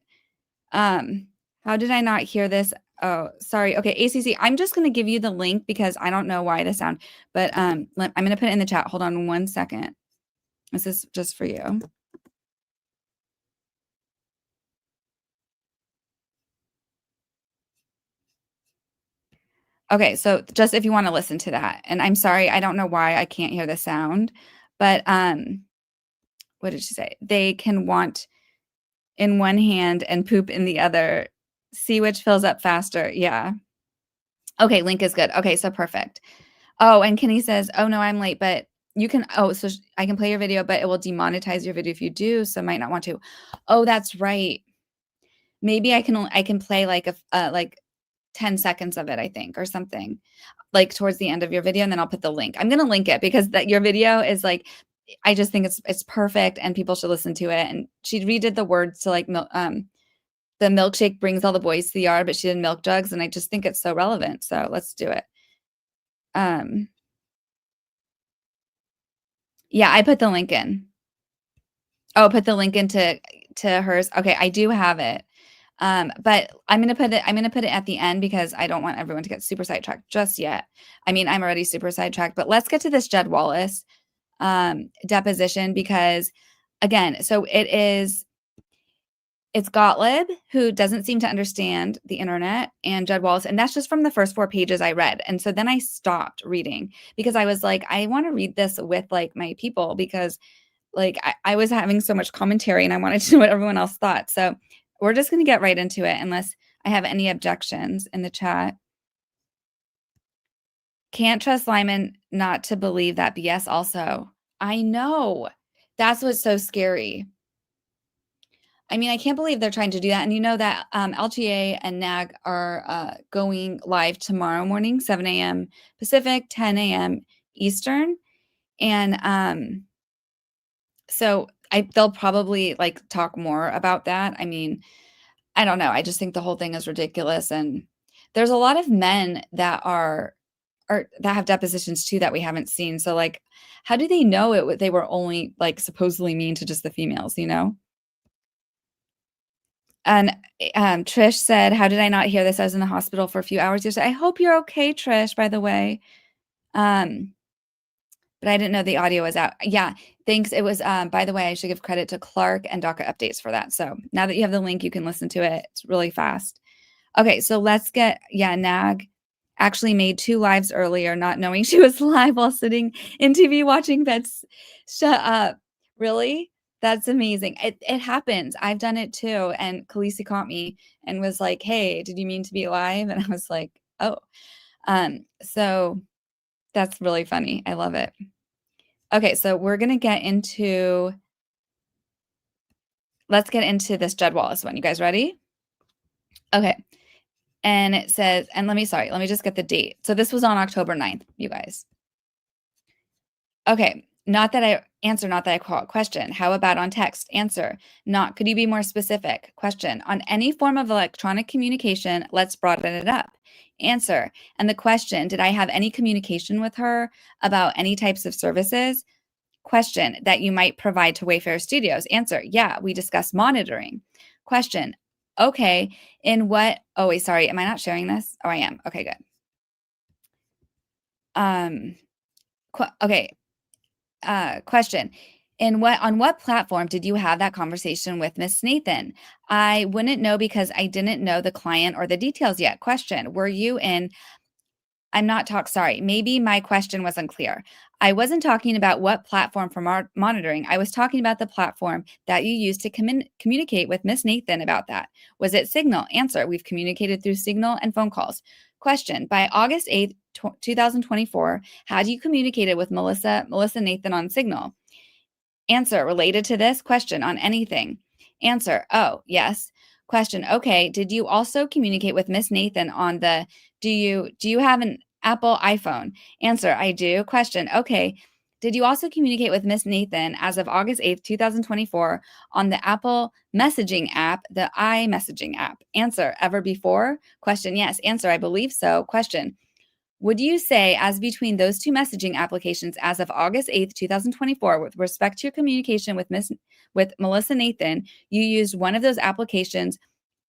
How did I not hear this? Oh, sorry. Okay, ACC, I'm just going to give you the link because I don't know why the sound, but I'm going to put it in the chat. Hold on 1 second. This is just for you. Okay, so just if you want to listen to that. And I'm sorry, I don't know why I can't hear the sound, but what did she say? They can want in one hand and poop in the other. See which fills up faster. Yeah. Okay, link is good. Okay, so perfect. Oh, and Kenny says, "Oh no, I'm late, but you can so I can play your video, but it will demonetize your video if you do, so might not want to." Oh, that's right. Maybe I can play like like 10 seconds of it, I think, or something. Like towards the end of your video, and then I'll put the link. I'm going to link it because that your video is like I just think it's perfect and people should listen to it. And she redid the words to like the milkshake brings all the boys to the yard, but she did milk jugs, and I just think it's so relevant. So let's do it. Yeah, I put the link in. Oh, put the link into hers. Okay, I do have it. But I'm gonna put it at the end because I don't want everyone to get super sidetracked just yet. I mean, I'm already super sidetracked, but let's get to this Jed Wallace deposition because again, so it's Gottlieb who doesn't seem to understand the internet and Jed Wallace, and that's just from the first 4 pages I read. And so then I stopped reading because I was like, I want to read this with like my people because like I was having so much commentary and I wanted to know what everyone else thought. So we're just going to get right into it unless I have any objections in the chat. Can't trust Liman not to believe that BS also. I know. That's what's so scary. I mean, I can't believe they're trying to do that. And you know that LGA and NAG are going live tomorrow morning, 7 a.m. Pacific, 10 a.m. Eastern. And so they'll probably like talk more about that. I mean, I don't know. I just think the whole thing is ridiculous. And there's a lot of men that that have depositions too that we haven't seen. So like, how do they know it? They were only like supposedly mean to just the females, you know? And Trish said, "How did I not hear this? I was in the hospital for a few hours yesterday." I hope you're okay, Trish, by the way. But I didn't know the audio was out. Yeah, thanks. It was, by the way, I should give credit to Clark and DocketUpdates for that. So now that you have the link, you can listen to it. It's really fast. Okay, so let's Nag actually made 2 lives earlier, not knowing she was live while sitting in TV watching beds. Shut up. Really? That's amazing. It happens. I've done it too. And Khaleesi caught me and was like, "Hey, did you mean to be live?" And I was like, "Oh." So that's really funny. I love it. Okay, so let's get into this Jed Wallace one. You guys ready? Okay. And it says, and let me just get the date. So this was on October 9th, you guys. Okay. Not that I call. Question, how about on text? Answer, not. Could you be more specific? Question, on any form of electronic communication, let's broaden it up. Answer, and the question, did I have any communication with her about any types of services? Question, that you might provide to Wayfair Studios? Answer, yeah, we discussed monitoring. Question, okay, in what, oh wait, sorry, am I not sharing this? Oh, I am. Okay, good. Okay. Question. On what platform did you have that conversation with Miss Nathan? I wouldn't know because I didn't know the client or the details yet. Question. Were you in, sorry, maybe my question was unclear. I wasn't talking about what platform for monitoring. I was talking about the platform that you used to communicate with Miss Nathan about that. Was it Signal? Answer. We've communicated through Signal and phone calls. Question. By August 8th, 2024, had you communicated with Melissa Nathan on Signal? Answer. Related to this question, on anything? Answer. Oh, yes. Question. Okay. Did you also communicate with Miss Nathan on the, do you have an Apple iPhone? Answer. I do. Question. Okay. Did you also communicate with Miss Nathan as of August 8th, 2024 on the Apple messaging app, the iMessaging app? Answer. Ever before? Question. Yes. Answer. I believe so. Question. Would you say, as between those two messaging applications as of August 8th, 2024, with respect to your communication with Melissa Nathan, you used one of those applications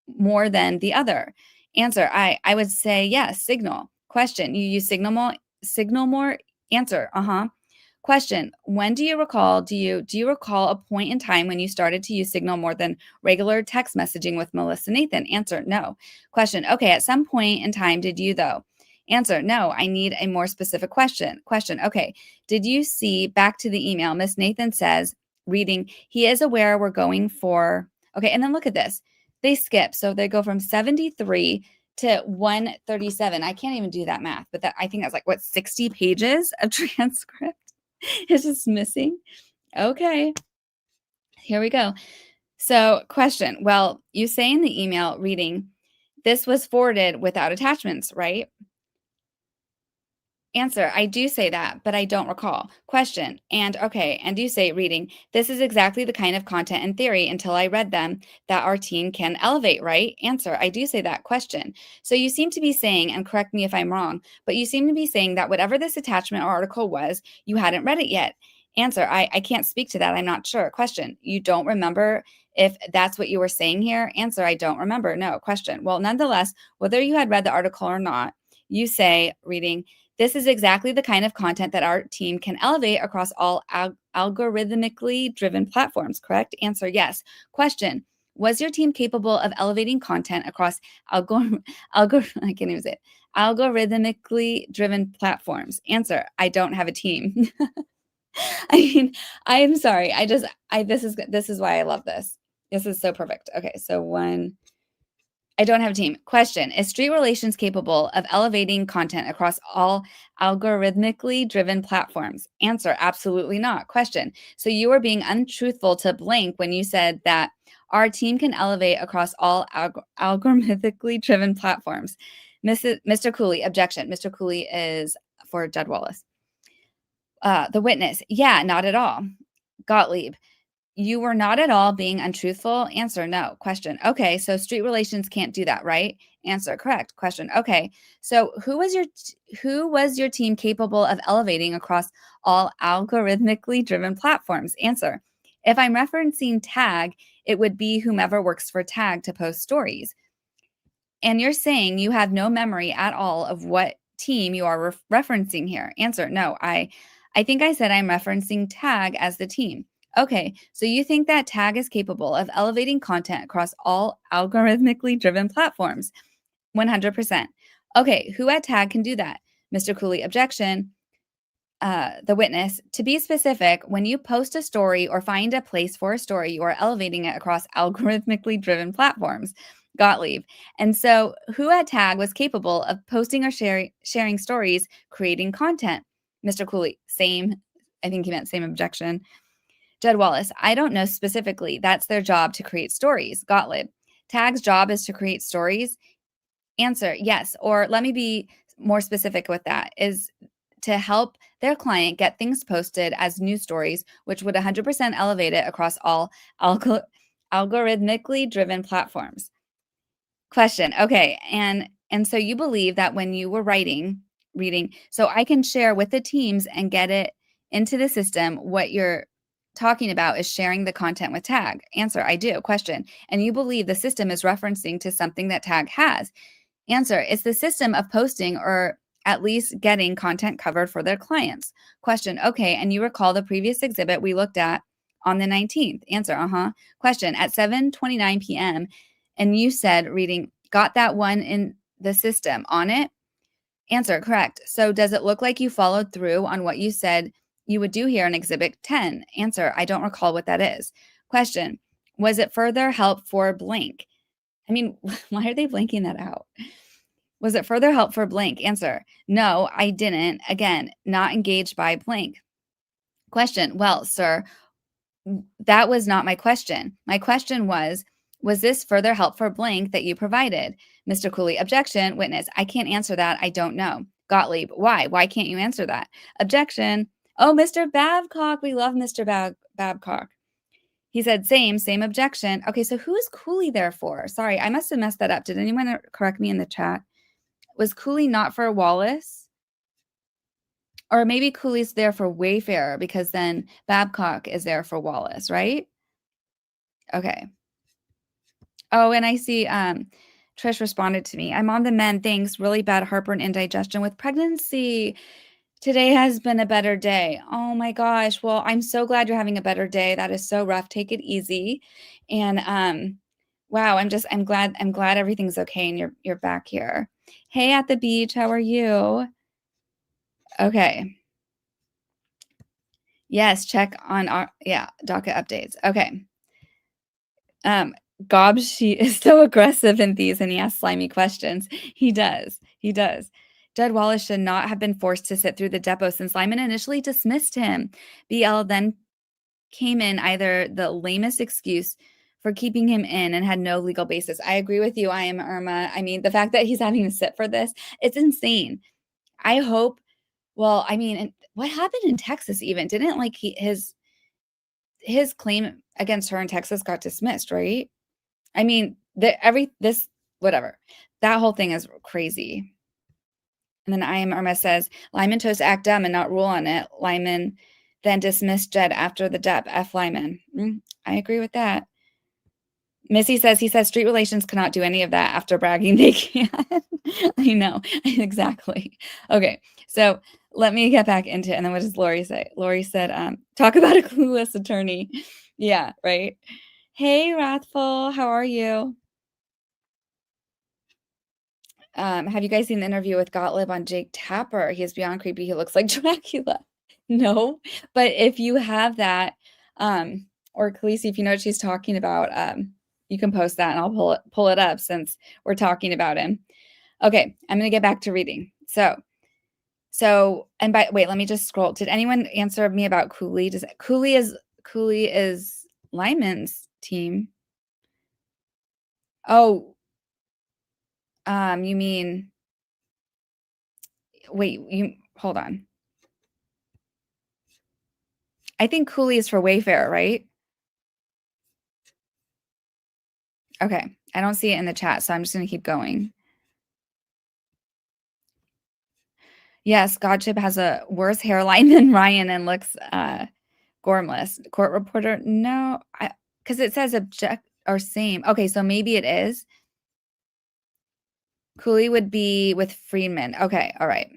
more than the other? Answer, I would say yes, Signal. Question, you use Signal more? Answer, Question, when do you recall, do you recall a point in time when you started to use Signal more than regular text messaging with Melissa Nathan? Answer, no. Question, okay, at some point in time, did you though? Answer, no, I need a more specific question. Question, okay, did you see, back to the email, Miss Nathan says, reading, he is aware we're going for, okay, and then look at this. They skip, so they go from 73 to 137. I can't even do that math, but I think that's like, 60 pages of transcript? It's just missing. Okay, here we go. So question, well, you say in the email reading, this was forwarded without attachments, right? Answer, I do say that, but I don't recall. Question, and you say reading, this is exactly the kind of content in theory until I read them that our team can elevate, right? Answer, I do say that. Question, so you seem to be saying, and correct me if I'm wrong, but you seem to be saying that whatever this attachment or article was, you hadn't read it yet. Answer, I can't speak to that. I'm not sure. Question, you don't remember if that's what you were saying here? Answer, I don't remember. No. Question, well, nonetheless, whether you had read the article or not, you say, reading, this is exactly the kind of content that our team can elevate across all algorithmically driven platforms, correct? Answer, yes. Question, was your team capable of elevating content across I can't even say it, algorithmically driven platforms? Answer, I don't have a team. I mean, I am sorry. This is why I love this. This is so perfect. Okay, so I don't have a team. Question, is street relations capable of elevating content across all algorithmically driven platforms? Answer, absolutely not. Question, so you were being untruthful to blank when you said that our team can elevate across all algorithmically driven platforms. Mr. Cooley, objection. Mr. Cooley is for Jed Wallace. The witness, yeah, not at all. Gottlieb, you were not at all being untruthful? Answer, no. Question, okay, so street relations can't do that, right? Answer, correct. Question, okay, so who was your team capable of elevating across all algorithmically driven platforms? Answer, if I'm referencing Tag, it would be whomever works for Tag to post stories. And you're saying you have no memory at all of what team you are referencing here? Answer, no, I think I said I'm referencing Tag as the team. Okay, so you think that Tag is capable of elevating content across all algorithmically driven platforms? 100%. Okay, who at Tag can do that? Mr. Cooley, objection. The witness, to be specific, when you post a story or find a place for a story, you are elevating it across algorithmically driven platforms. Gottlieb. And so who at Tag was capable of posting or sharing stories, creating content? Mr. Cooley, same. I think he meant same objection. Jed Wallace, I don't know specifically. That's their job to create stories. Gottlieb, Tag's job is to create stories? Answer, yes. Or let me be more specific with that, is to help their client get things posted as news stories, which would 100% elevate it across all algorithmically driven platforms. Question. Okay. And so you believe that when you were reading, so I can share with the teams and get it into the system. What you're talking about is sharing the content with tag. Answer. I do. Question. And you believe the system is referencing to something that tag has. Answer. It's the system of posting or at least getting content covered for their clients. Question. Okay. And you recall the previous exhibit we looked at on the 19th. Answer. Question. At 7:29 p.m. and you said reading, got that one in the system on it? Answer. Correct. So does it look like you followed through on what you said you would do here in Exhibit 10? Answer. I don't recall what that is. Question. Was it further help for blank? I mean, why are they blanking that out? Was it further help for blank? Answer. No, I didn't. Again, not engaged by blank. Question. Well, sir, that was not my question. My question was this further help for blank that you provided? Mr. Cooley. Objection. Witness. I can't answer that. I don't know. Gottlieb. Why? Why can't you answer that? Objection. Oh, Mr. Babcock. We love Mr. Babcock. He said, same objection. Okay, so who is Cooley there for? Sorry, I must have messed that up. Did anyone correct me in the chat? Was Cooley not for Wallace? Or maybe Cooley's there for Wayfarer because then Babcock is there for Wallace, right? Okay. Oh, and I see Trish responded to me. I'm on the mend. Thanks. Really bad heartburn, indigestion with pregnancy. Today has been a better day. Oh my gosh. Well, I'm so glad you're having a better day. That is so rough. Take it easy. And wow, I'm glad everything's okay and you're back here. Hey, at the beach, how are you? Okay. Yes, check on our docket updates. Okay. Gob, she is so aggressive in these and he asks slimy questions. He does. Jed Wallace should not have been forced to sit through the depo since Liman initially dismissed him. BL then came in either the lamest excuse for keeping him in and had no legal basis. I agree with you. I am Irma. I mean, the fact that he's having to sit for this, it's insane. I hope, well, I mean, what happened in Texas even? Didn't like his claim against her in Texas got dismissed, right? I mean, whatever. That whole thing is crazy. And then I am Irma says, Liman chose to act dumb and not rule on it. Liman then dismissed Jed after the dep. F Liman. I agree with that. Missy says, he says street relations cannot do any of that. After bragging, they can. I know. Exactly. Okay. So let me get back into it. And then what does Lori say? Lori said, talk about a clueless attorney. Yeah, right. Hey, Wrathful. How are you? Have you guys seen the interview with Gottlieb on Jake Tapper? He is beyond creepy. He looks like Dracula. No, but if you have that, or Khaleesi, if you know what she's talking about, you can post that and I'll pull it up since we're talking about him. Okay, I'm gonna get back to reading. Wait, let me just scroll. Did anyone answer me about Cooley? Cooley is Lyman's team. Oh, you mean, wait, hold on. I think Cooley is for Wayfarer, right? Okay, I don't see it in the chat, so I'm just going to keep going. Yes, Gottlieb has a worse hairline than Ryan and looks gormless. Court reporter, no, because it says object or same. Okay, so maybe it is. Cooley would be with Friedman. Okay, all right.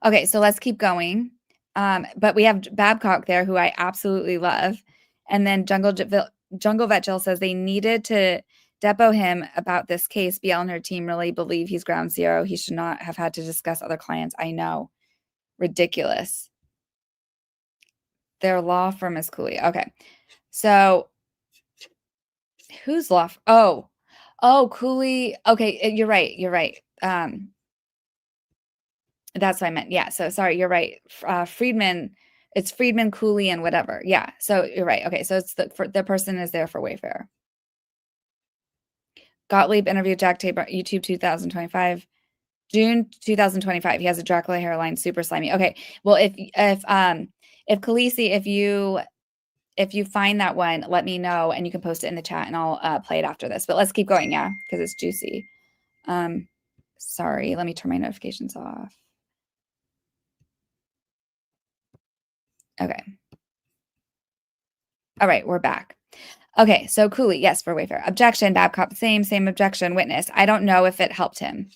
Okay, so let's keep going. But we have Babcock there, who I absolutely love. And then Jungle Vet Jill says they needed to depo him about this case. BL and her team really believe he's ground zero. He should not have had to discuss other clients. I know. Ridiculous. Their law firm is Cooley. Okay. So who's law? Oh, Cooley. Okay, you're right. That's what I meant. Yeah. So sorry, you're right. Friedman, it's Friedman, Cooley, and whatever. Yeah. So you're right. Okay. So it's the person is there for Wayfarer. Gottlieb interviewed Jack Tabor, YouTube 2025. June 2025. He has a Dracula hairline, super slimy. Okay. Well, if Khaleesi, if you find that one, let me know and you can post it in the chat and I'll play it after this. But let's keep going, yeah, because it's juicy. Sorry, let me turn my notifications off. Okay. All right, we're back. Okay, so Cooley, yes, for Wayfair. Objection, Babcock, same objection. Witness, I don't know if it helped him.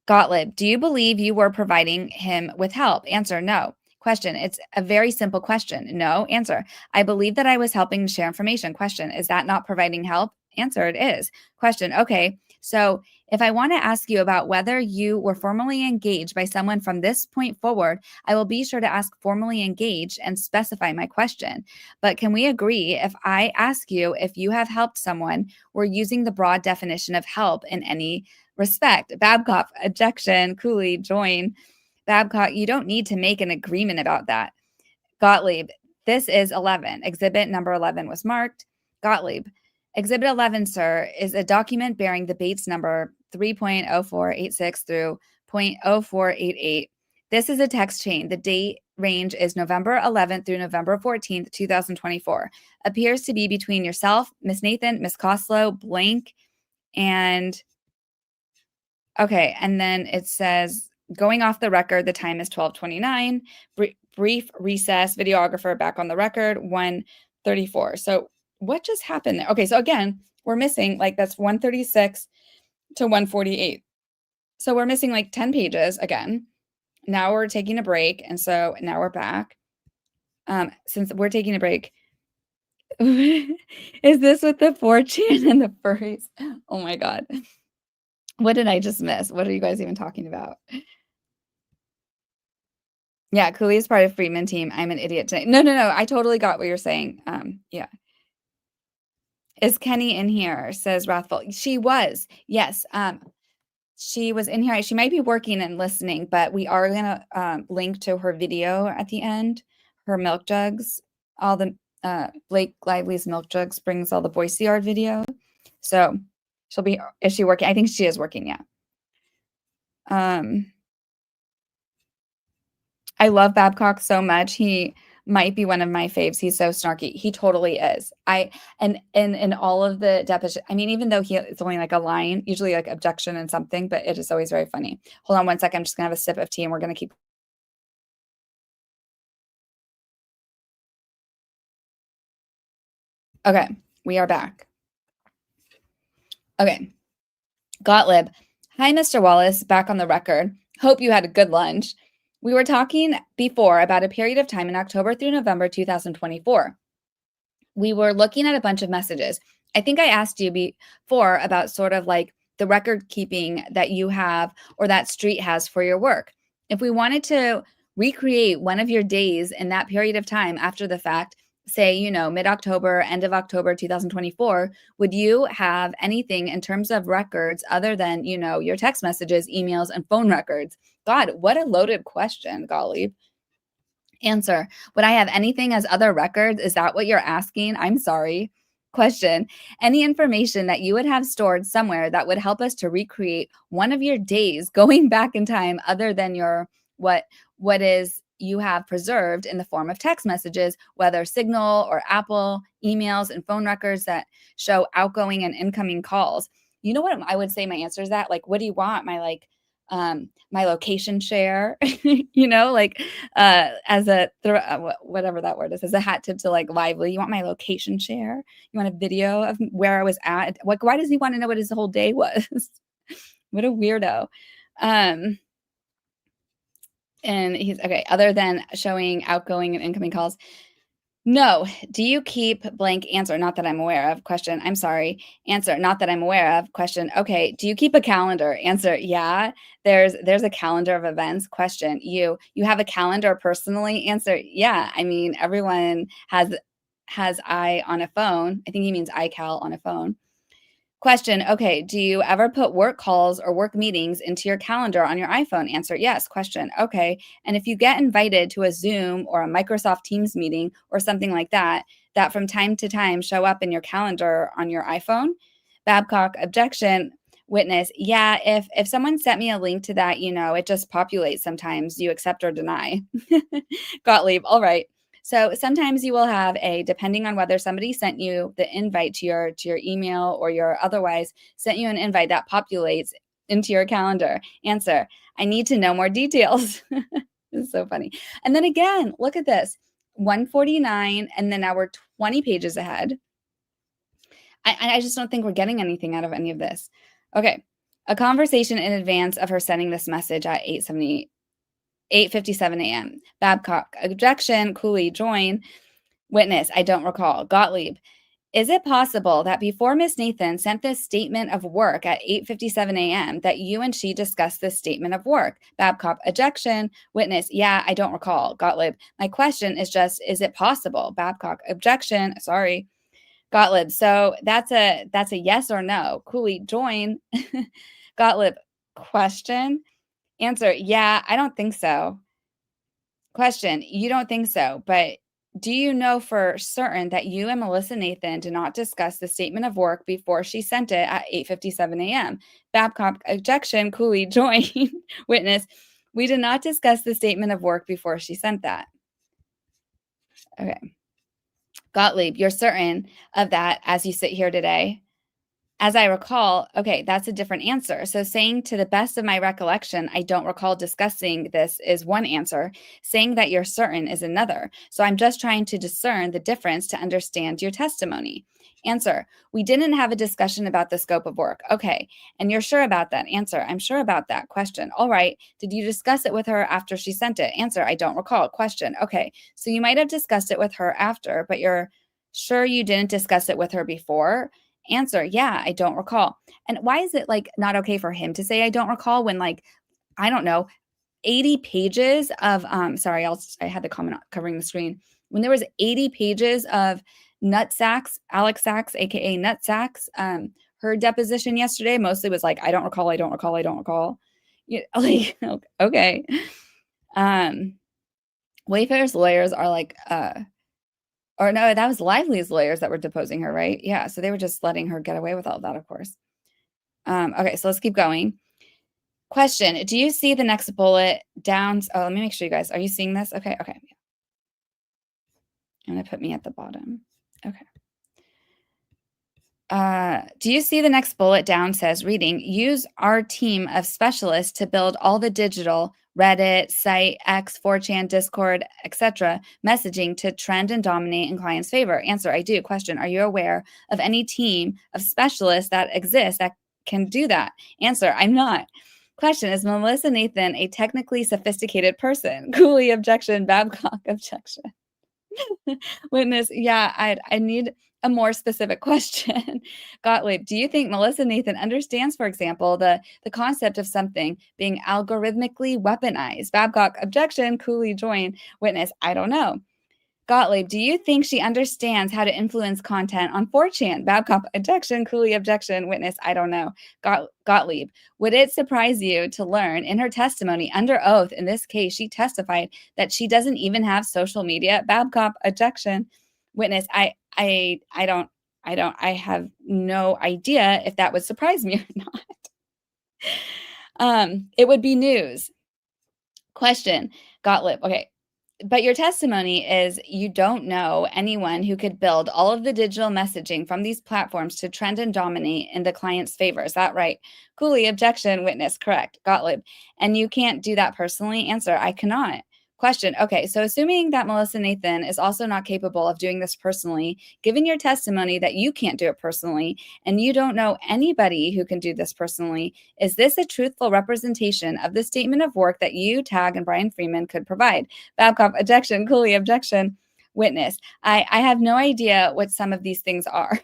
Gottlieb, do you believe you were providing him with help? Answer, no. Question, it's a very simple question. No. Answer, I believe that I was helping to share information. Question, is that not providing help? Answer, it is. Question, okay, so if I want to ask you about whether you were formally engaged by someone from this point forward, I will be sure to ask formally engaged and specify my question. But can we agree if I ask you if you have helped someone, we're using the broad definition of help in any respect? Babcock, objection. Cooley, join. Babcock, you don't need to make an agreement about that. Gottlieb, this is 11. Exhibit number 11 was marked. Gottlieb, Exhibit 11, sir, is a document bearing the Bates number 3.0486 through 0.0488. This is a text chain. The date range is November 11th through November 14th, 2024. Appears to be between yourself, Miss Nathan, Miss Coslow, blank, and okay, and then it says, going off the record, the time is 12:29. Brief recess, videographer back on the record, 1:34. So what just happened there? Okay, so again, we're missing, like, that's 1:36 to 1:48. So we're missing like 10 pages again. Now we're taking a break, and so now we're back. Since we're taking a break, is this with the 4chan and the furries? Oh my God. What did I just miss? What are you guys even talking about? Yeah, Cooley is part of Friedman team. I'm an idiot today. No. I totally got what you're saying. Yeah. Is Kenny in here? Says Wrathful. She was. Yes. She was in here. She might be working and listening, but we are gonna link to her video at the end. Her milk jugs. All the Blake Lively's milk jugs brings all the Boise Yard video. So she'll be. Is she working? I think she is working. Yeah. I love Babcock so much. He might be one of my faves. He's so snarky. He totally is. And in all of the deposition, I mean, even though it's only like a line, usually like objection and something, but it is always very funny. Hold on one second. I'm just gonna have a sip of tea and we're gonna keep. Okay, we are back. Okay. Gottlieb. Hi, Mr. Wallace, back on the record. Hope you had a good lunch. We were talking before about a period of time in October through November 2024. We were looking at a bunch of messages. I think I asked you before about sort of like the record keeping that you have or that Street has for your work. If we wanted to recreate one of your days in that period of time after the fact, say, mid-October, end of October 2024, would you have anything in terms of records other than, your text messages, emails, and phone records? God, what a loaded question, Gottlieb. Answer, would I have anything as other records? Is that what you're asking? I'm sorry. Question, any information that you would have stored somewhere that would help us to recreate one of your days going back in time other than your what is you have preserved in the form of text messages, whether Signal or Apple, emails, and phone records that show outgoing and incoming calls? You know what I would say my answer is that? Like, what do you want? My location share, as a, whatever that word is, as a hat tip to like Lively. You want my location share? You want a video of where I was at? Why does he want to know what his whole day was? What a weirdo. And he's okay. Other than showing outgoing and incoming calls. No. Do you keep blank? Answer, not that I'm aware of. Question, I'm sorry. Answer, not that I'm aware of. Question, okay. Do you keep a calendar? Answer, yeah. There's a calendar of events. Question, you have a calendar personally? Answer, yeah. I mean, everyone has I on a phone. I think he means iCal on a phone. Question, okay, do you ever put work calls or work meetings into your calendar on your iPhone? Answer, yes. Question, okay. And if you get invited to a Zoom or a Microsoft Teams meeting or something like that from time to time show up in your calendar on your iPhone? Babcock, objection. Witness, yeah, if someone sent me a link to that, it just populates sometimes. You accept or deny. Gottlieb, all right. So sometimes you will have depending on whether somebody sent you the invite to your email or your otherwise sent you an invite that populates into your calendar. Answer, I need to know more details. It's so funny. And then again, look at this, 149, and then now we're 20 pages ahead. I just don't think we're getting anything out of any of this. Okay. A conversation in advance of her sending this message at 8:57 a.m. Babcock, objection, Cooley, join. Witness, I don't recall. Gottlieb, is it possible that before Miss Nathan sent this statement of work at 8:57 a.m. that you and she discussed this statement of work? Babcock, objection. Witness, yeah, I don't recall. Gottlieb, my question is just, is it possible? Babcock, objection. Sorry. Gottlieb, so that's a yes or no. Cooley, join. Gottlieb, question. Answer, yeah, I don't think so. Question, you don't think so, but do you know for certain that you and Melissa Nathan did not discuss the statement of work before she sent it at 8:57 a.m.? Babcock, objection. Cooley, join. Witness, we did not discuss the statement of work before she sent that. Okay. Gottlieb, you're certain of that as you sit here today? As I recall, okay, that's a different answer. So saying to the best of my recollection, I don't recall discussing this is one answer. Saying that you're certain is another. So I'm just trying to discern the difference to understand your testimony. Answer, we didn't have a discussion about the scope of work. Okay, and you're sure about that? Answer, I'm sure about that. Question, all right, did you discuss it with her after she sent it? Answer, I don't recall. Question, okay, so you might have discussed it with her after, but you're sure you didn't discuss it with her before? Answer, yeah, I don't recall. And why is it not okay for him to say I don't recall when I don't know, 80 pages of sorry, I had the comment covering the screen. When there was 80 pages of Nutsacks, Alex Sachs, aka Nutsacks, her deposition yesterday mostly was I don't recall, I don't recall, I don't recall. Okay. Wayfair's lawyers are or no, that was Lively's lawyers that were deposing her, right? Yeah, so they were just letting her get away with all that, of course. Okay, so let's keep going. Question, do you see the next bullet down? Oh, let me make sure you guys, are you seeing this? Okay. I'm going to put me at the bottom. Okay. Do you see the next bullet down says, reading, use our team of specialists to build all the digital Reddit, site, X, 4chan, Discord, etc. messaging to trend and dominate in clients' favor? Answer, I do. Question, are you aware of any team of specialists that exists that can do that? Answer, I'm not. Question, is Melissa Nathan a technically sophisticated person? Cooley, objection. Babcock, objection. Witness, yeah, I need a more specific question. Gottlieb, do you think Melissa Nathan understands, for example, the concept of something being algorithmically weaponized? Babcock, objection. Cooley, join. Witness, I don't know. Gottlieb, do you think she understands how to influence content on 4chan? Babcock, objection. Cooley, objection. Witness, I don't know. Gottlieb, would it surprise you to learn in her testimony under oath in this case she testified that she doesn't even have social media? Babcock, objection. Witness, I have no idea if that would surprise me or not. It would be news. Question, Gottlieb, okay. But your testimony is you don't know anyone who could build all of the digital messaging from these platforms to trend and dominate in the client's favor. Is that right? Cooley, objection. Witness, correct. Gottlieb, and you can't do that personally? Answer, I cannot. Question, okay, so assuming that Melissa Nathan is also not capable of doing this personally, given your testimony that you can't do it personally, and you don't know anybody who can do this personally, is this a truthful representation of the statement of work that you, Tag, and Brian Freeman could provide? Babcock, objection. Cooley, objection. Witness, I have no idea what some of these things are.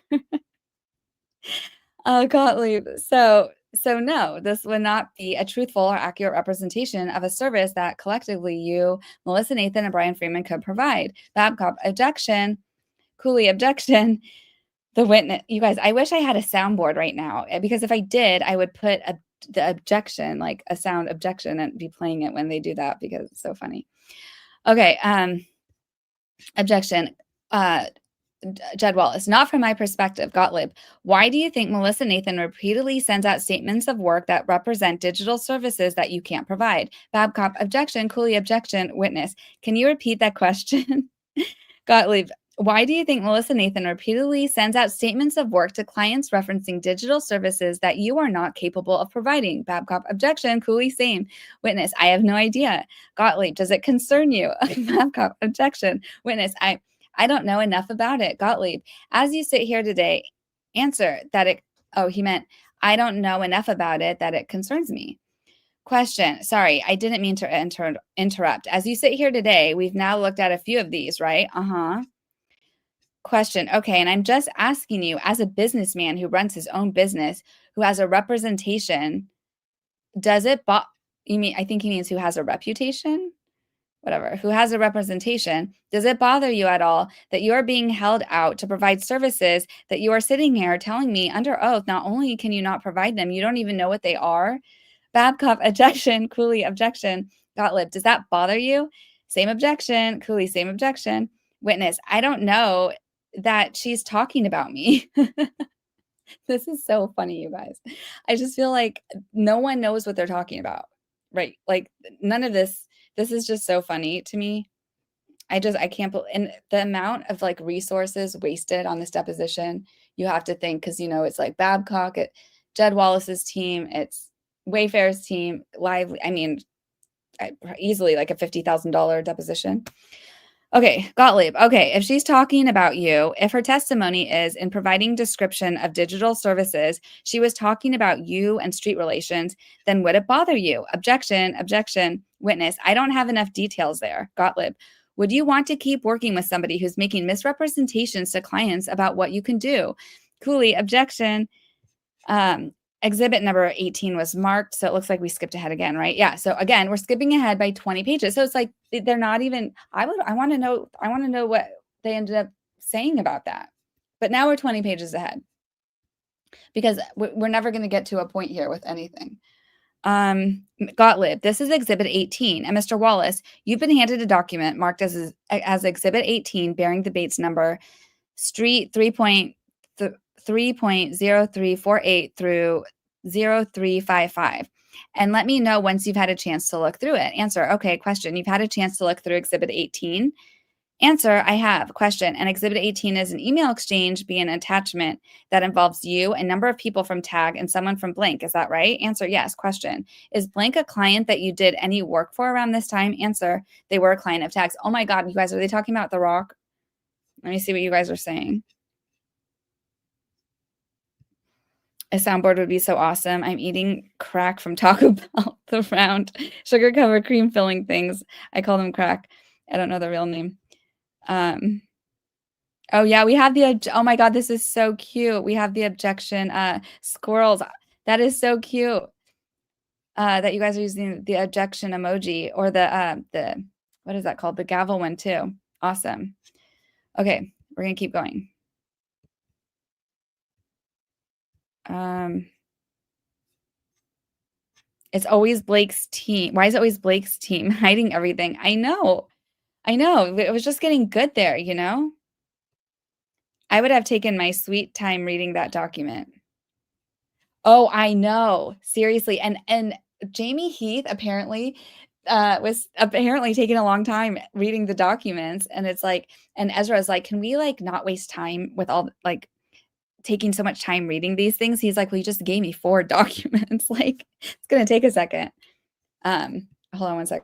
Gottlieb, so no, this would not be a truthful or accurate representation of a service that collectively you, Melissa Nathan, and Brian Freeman could provide. Babcock, objection. Cooley, objection. The witness, you guys, I wish I had a soundboard right now, because if I did, I would put the objection, like a sound objection, and be playing it when they do that because it's so funny. Okay, objection. Jed Wallace, not from my perspective. Gottlieb, why do you think Melissa Nathan repeatedly sends out statements of work that represent digital services that you can't provide? Babcock, objection. Cooley, objection. Witness, can you repeat that question? Gottlieb, why do you think Melissa Nathan repeatedly sends out statements of work to clients referencing digital services that you are not capable of providing? Babcock, objection. Cooley, same. Witness, I have no idea. Gottlieb, does it concern you? Babcock, objection. Witness, I don't know enough about it. Gottlieb, as you sit here today, answer that it, oh, he meant, I don't know enough about it that it concerns me. Question, sorry, I didn't mean to interrupt. As you sit here today, we've now looked at a few of these, right? Question, okay, and I'm just asking you, as a businessman who runs his own business, who has a representation, does it, you mean, I think he means who has a reputation? Whatever, who has a representation, does it bother you at all that you are being held out to provide services that you are sitting here telling me under oath, not only can you not provide them, you don't even know what they are? Babcock, objection. Cooley, objection. Gottlieb, does that bother you? Same objection. Cooley, same objection. Witness, I don't know that she's talking about me. This is so funny, you guys. I just feel like no one knows what they're talking about, right? Like none of this is just so funny to me. I can't believe, and the amount of like resources wasted on this deposition, you have to think, because, you know, it's like Babcock, Jed Wallace's team, it's Wayfair's team, Lively. I mean, easily like a $50,000 deposition. Okay, Gottlieb. Okay, if she's talking about you, if her testimony is in providing description of digital services, she was talking about you and street relations, then would it bother you? Objection, objection. Witness, I don't have enough details there. Gottlieb, would you want to keep working with somebody who's making misrepresentations to clients about what you can do? Cooley, objection. Exhibit number 18 was marked, so it looks like we skipped ahead again, right? Yeah, so again, we're skipping ahead by 20 pages. So it's like they're not even, I want to know what they ended up saying about that. But now we're 20 pages ahead because we're never going to get to a point here with anything. Gottlieb, this is Exhibit 18. And Mr. Wallace, you've been handed a document marked as Exhibit 18 bearing the Bates number, Street 3.0348 through 0355. And let me know once you've had a chance to look through it. Answer, okay. Question, you've had a chance to look through Exhibit 18? Answer, I have. Question, and Exhibit 18 is an email exchange via an attachment that involves you, a number of people from Tag, and someone from Blank. Is that right? Answer, yes. Question, is Blank a client that you did any work for around this time? Answer, they were a client of Tag's. Oh my God, you guys, are they talking about The Rock? Let me see what you guys are saying. A soundboard would be so awesome. I'm eating crack from Taco Bell, the round sugar-covered cream filling things. I call them crack. I don't know the real name. Oh yeah, we have the, oh my God, this is so cute. We have the objection, squirrels. That is so cute. That you guys are using the objection emoji or the, what is that called? The gavel one too. Awesome. Okay, we're gonna keep going. It's always Blake's team. Why is it always Blake's team hiding everything? I know. It was just getting good there, you know? I would have taken my sweet time reading that document. Oh, I know. Seriously. And Jamey Heath apparently was taking a long time reading the documents. And it's like, and Ezra's like, can we like not waste time with all like taking so much time reading these things? He's like, well, you just gave me 4 documents. Like, it's gonna take a second. Hold on one sec.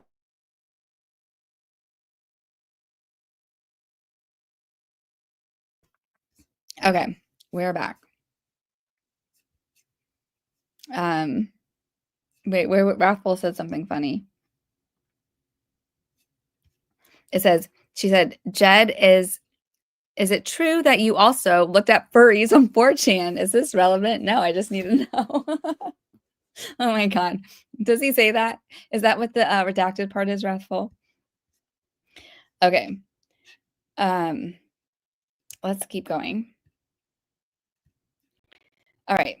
Okay, we're back. Wait, Raffle said something funny. It says, she said, Jed, is it true that you also looked at furries on 4chan? Is this relevant? No, I just need to know. Oh my God. Does he say that? Is that what the redacted part is, Wrathful? Okay. Let's keep going. All right.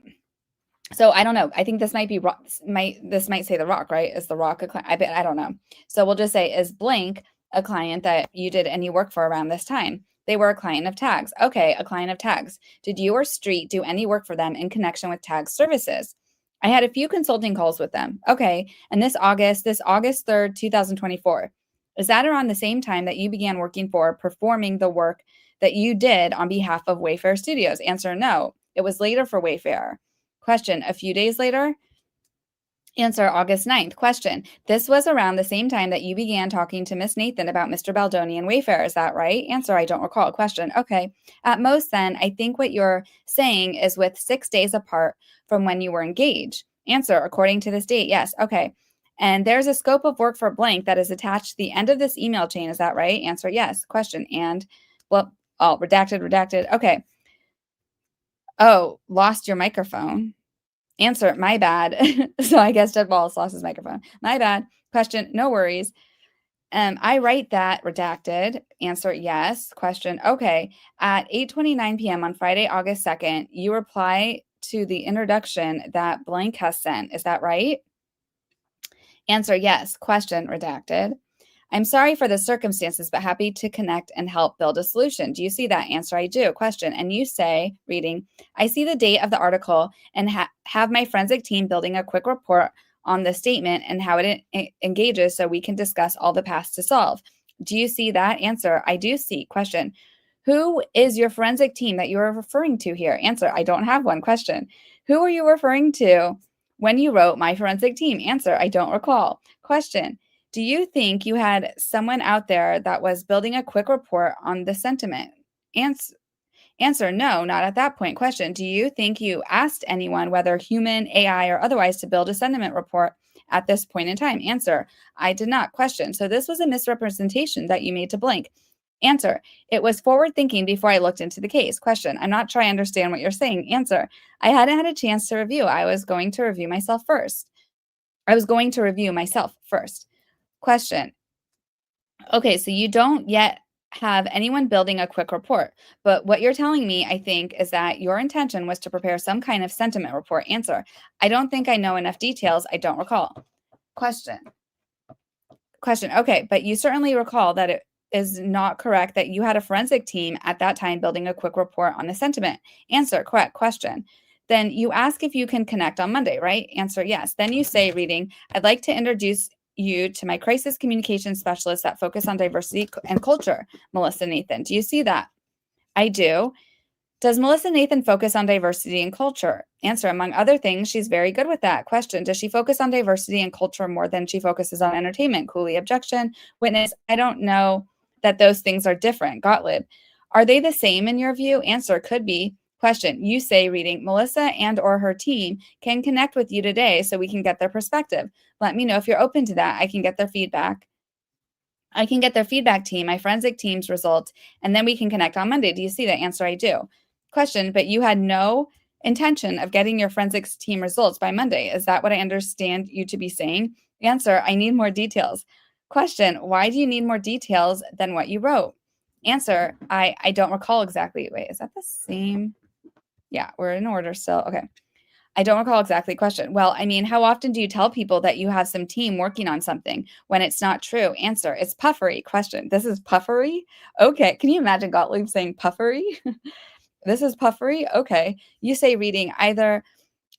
So I don't know. I think this might be this might say The Rock, right? Is The Rock a client? I don't know. So we'll just say, is Blank a client that you did any work for around this time? They were a client of Tags. Okay, a client of Tags. Did you or Street do any work for them in connection with Tags services? I had a few consulting calls with them. Okay, and this August 3rd, 2024. Is that around the same time that you began working for, performing the work that you did on behalf of Wayfair Studios? Answer, no. It was later for Wayfair. Question, a few days later? Answer, August 9th. Question, this was around the same time that you began talking to Miss Nathan about Mr. Baldoni and Wayfair. Is that right? Answer, I don't recall. Question, okay. At most then, I think what you're saying is with 6 days apart from when you were engaged. Answer, according to this date, yes. Okay. And there's a scope of work for blank that is attached to the end of this email chain. Is that right? Answer, yes. Question, and, well, oh, redacted. Okay. Oh, lost your microphone. Answer, my bad. So I guess Jed Wallace lost his microphone. My bad. Question, no worries. I write that redacted. Answer, yes. Question, okay. At 8:29 p.m. on Friday, August 2nd, you reply to the introduction that blank has sent. Is that right? Answer, yes. Question, redacted. I'm sorry for the circumstances, but happy to connect and help build a solution. Do you see that? Answer, I do. Question, and you say, reading, I see the date of the article and have my forensic team building a quick report on the statement and how it engages so we can discuss all the past to solve. Do you see that? Answer, I do see. Question, who is your forensic team that you are referring to here? Answer, I don't have one. Question, who are you referring to when you wrote my forensic team? Answer, I don't recall. Question, do you think you had someone out there that was building a quick report on the sentiment? Answer, no, not at that point. Question, do you think you asked anyone, whether human, AI, or otherwise, to build a sentiment report at this point in time? Answer, I did not. Question, so this was a misrepresentation that you made to blank. Answer, it was forward thinking before I looked into the case. Question, I'm not sure I understand what you're saying. Answer, I hadn't had a chance to review. I was going to review myself first. Question, okay, so you don't yet have anyone building a quick report, but what you're telling me, I think, is that your intention was to prepare some kind of sentiment report. Answer, I don't think I know enough details. I don't recall. Question, okay, but you certainly recall that it is not correct that you had a forensic team at that time building a quick report on the sentiment. Answer, correct. Question, then you ask if you can connect on Monday, right? Answer, yes. Then you say, reading, I'd like to introduce you to my crisis communication specialist that focus on diversity and culture, Melissa Nathan. Do you see that? I do. Does Melissa Nathan focus on diversity and culture? Answer, among other things, she's very good with that. Question, does she focus on diversity and culture more than she focuses on entertainment? Cooley, objection. Witness, I don't know that those things are different. Gottlieb, are they the same in your view? Answer, could be. Question, you say, reading, Melissa and or her team can connect with you today so we can get their perspective. Let me know if you're open to that. I can get their feedback. Team, my forensic team's results, and then we can connect on Monday. Do you see that? Answer, I do. Question, but you had no intention of getting your forensics team results by Monday. Is that what I understand you to be saying? Answer, I need more details. Question, why do you need more details than what you wrote? Answer, I don't recall exactly. Wait, is that the same? Yeah, we're in order still. Okay. I don't recall exactly. Question. Well, I mean, how often do you tell people that you have some team working on something when it's not true? Answer, it's puffery. Question, this is puffery? Okay. Can you imagine Gottlieb saying puffery? This is puffery? Okay. You say, reading, either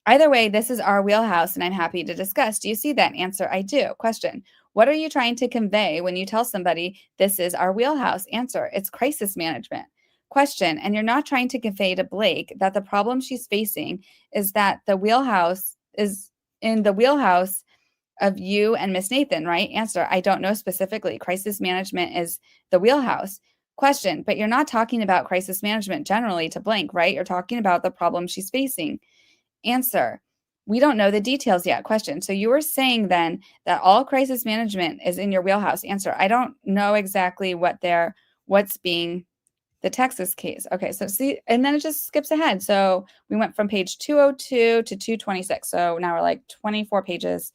way, this is our wheelhouse and I'm happy to discuss. Do you see that? Answer, I do. Question, what are you trying to convey when you tell somebody this is our wheelhouse? Answer, it's crisis management. Question, and you're not trying to convey to Blake that the problem she's facing is that the wheelhouse is in the wheelhouse of you and Miss Nathan, right? Answer, I don't know specifically. Crisis management is the wheelhouse. Question, but you're not talking about crisis management generally to blank, right? You're talking about the problem she's facing. Answer, we don't know the details yet. Question, so you were saying then that all crisis management is in your wheelhouse. Answer, I don't know exactly what's being the Texas case. Okay, so see, and then it just skips ahead. So we went from page 202 to 226. So now we're like 24 pages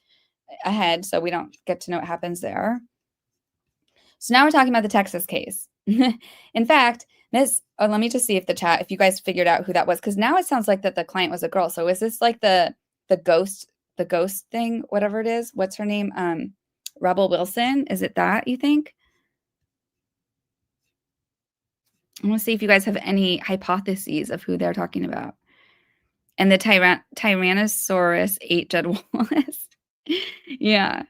ahead. So we don't get to know what happens there. So now we're talking about the Texas case. In fact, let me just see if you guys figured out who that was. Because now it sounds like that the client was a girl. So is this like the ghost thing, whatever it is? What's her name? Rebel Wilson. Is it that, you think? I want to see if you guys have any hypotheses of who they're talking about. And the Tyrannosaurus ate Jed Wallace. Yeah.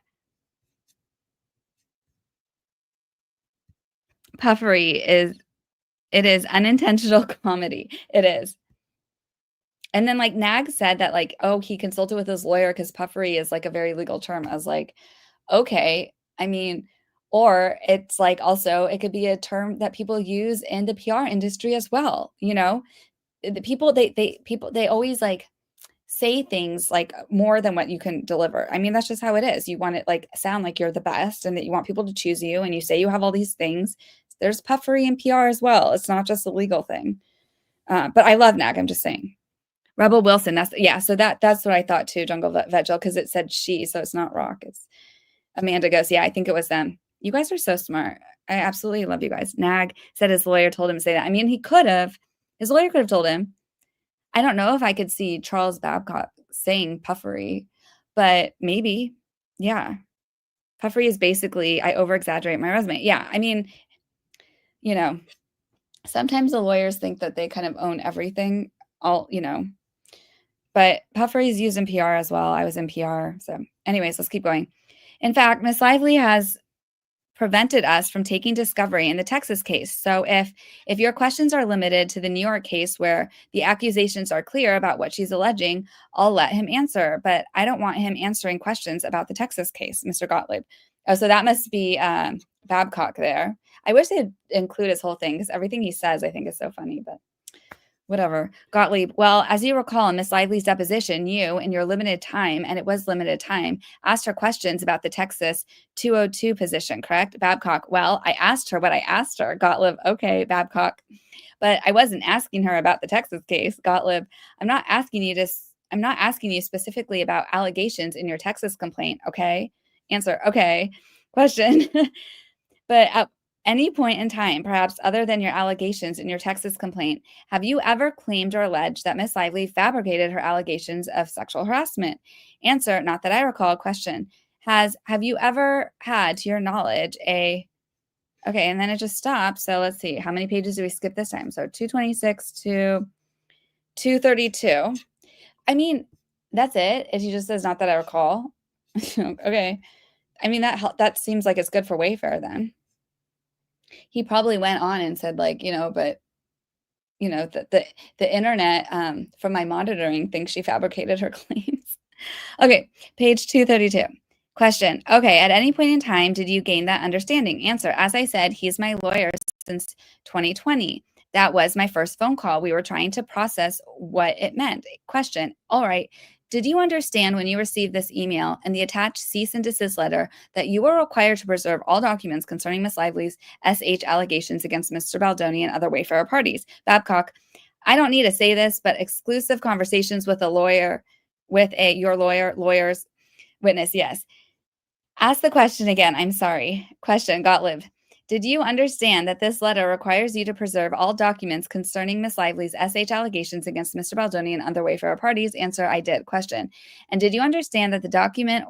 Puffery is unintentional comedy. It is. And then like Nag said that like, oh, he consulted with his lawyer because puffery is like a very legal term. I was like, okay. I mean, or it's like also it could be a term that people use in the PR industry as well. You know, the people they always like say things like more than what you can deliver. I mean, that's just how it is. You want it like sound like you're the best and that you want people to choose you and you say you have all these things. There's puffery in PR as well. It's not just a legal thing. But I love Nag. I'm just saying. Rebel Wilson. So that's what I thought too, Jungle Vegel, because it said she, so it's not Rock. It's Amanda goes, yeah, I think it was them. You guys are so smart. I absolutely love you guys. Nag said his lawyer told him to say that. I mean, his lawyer could have told him. I don't know if I could see Charles Babcock saying puffery, but maybe, yeah. Puffery is basically, I over-exaggerate my resume. Yeah, I mean, you know, sometimes the lawyers think that they kind of own everything, but puffery is used in PR as well. I was in PR. So anyways, let's keep going. In fact, Miss Lively has prevented us from taking discovery in the Texas case. So if your questions are limited to the New York case where the accusations are clear about what she's alleging, I'll let him answer. But I don't want him answering questions about the Texas case, Mr. Gottlieb. Oh, so that must be Babcock there. I wish they'd include his whole thing because everything he says I think is so funny, but whatever. Gottlieb, well, as you recall in Miss Lively's deposition, you, in your limited time, and it was limited time, asked her questions about the Texas 202 position, correct? Babcock, well, I asked her what I asked her. Gottlieb, okay, Babcock. But I wasn't asking her about the Texas case. Gottlieb, I'm not asking you specifically about allegations in your Texas complaint, okay? Answer, okay. Question, but at any point in time, perhaps other than your allegations in your Texas complaint, have you ever claimed or alleged that Miss Lively fabricated her allegations of sexual harassment? Answer, not that I recall. Question, have you ever had, to your knowledge, okay, and then it just stops. So let's see, how many pages do we skip this time? So 226 to 232. I mean, that's it. If he just says, not that I recall. Okay. I mean, that seems like it's good for Wayfair then. He probably went on and said like, but the internet from my monitoring thinks she fabricated her claims. Okay, page 232. Question. Okay, at any point in time, did you gain that understanding? Answer. As I said, he's my lawyer since 2020. That was my first phone call. We were trying to process what it meant. Question. All right. Did you understand when you received this email and the attached cease and desist letter that you were required to preserve all documents concerning Miss Lively's SH allegations against Mr. Baldoni and other Wayfarer parties? Babcock, I don't need to say this, but exclusive conversations with your lawyer's witness, yes. Ask the question again. I'm sorry. Question, Gottlieb. Did you understand that this letter requires you to preserve all documents concerning Miss Lively's SH allegations against Mr. Baldoni and other Wayfarer parties? Answer, I did. Question. And did you understand that the document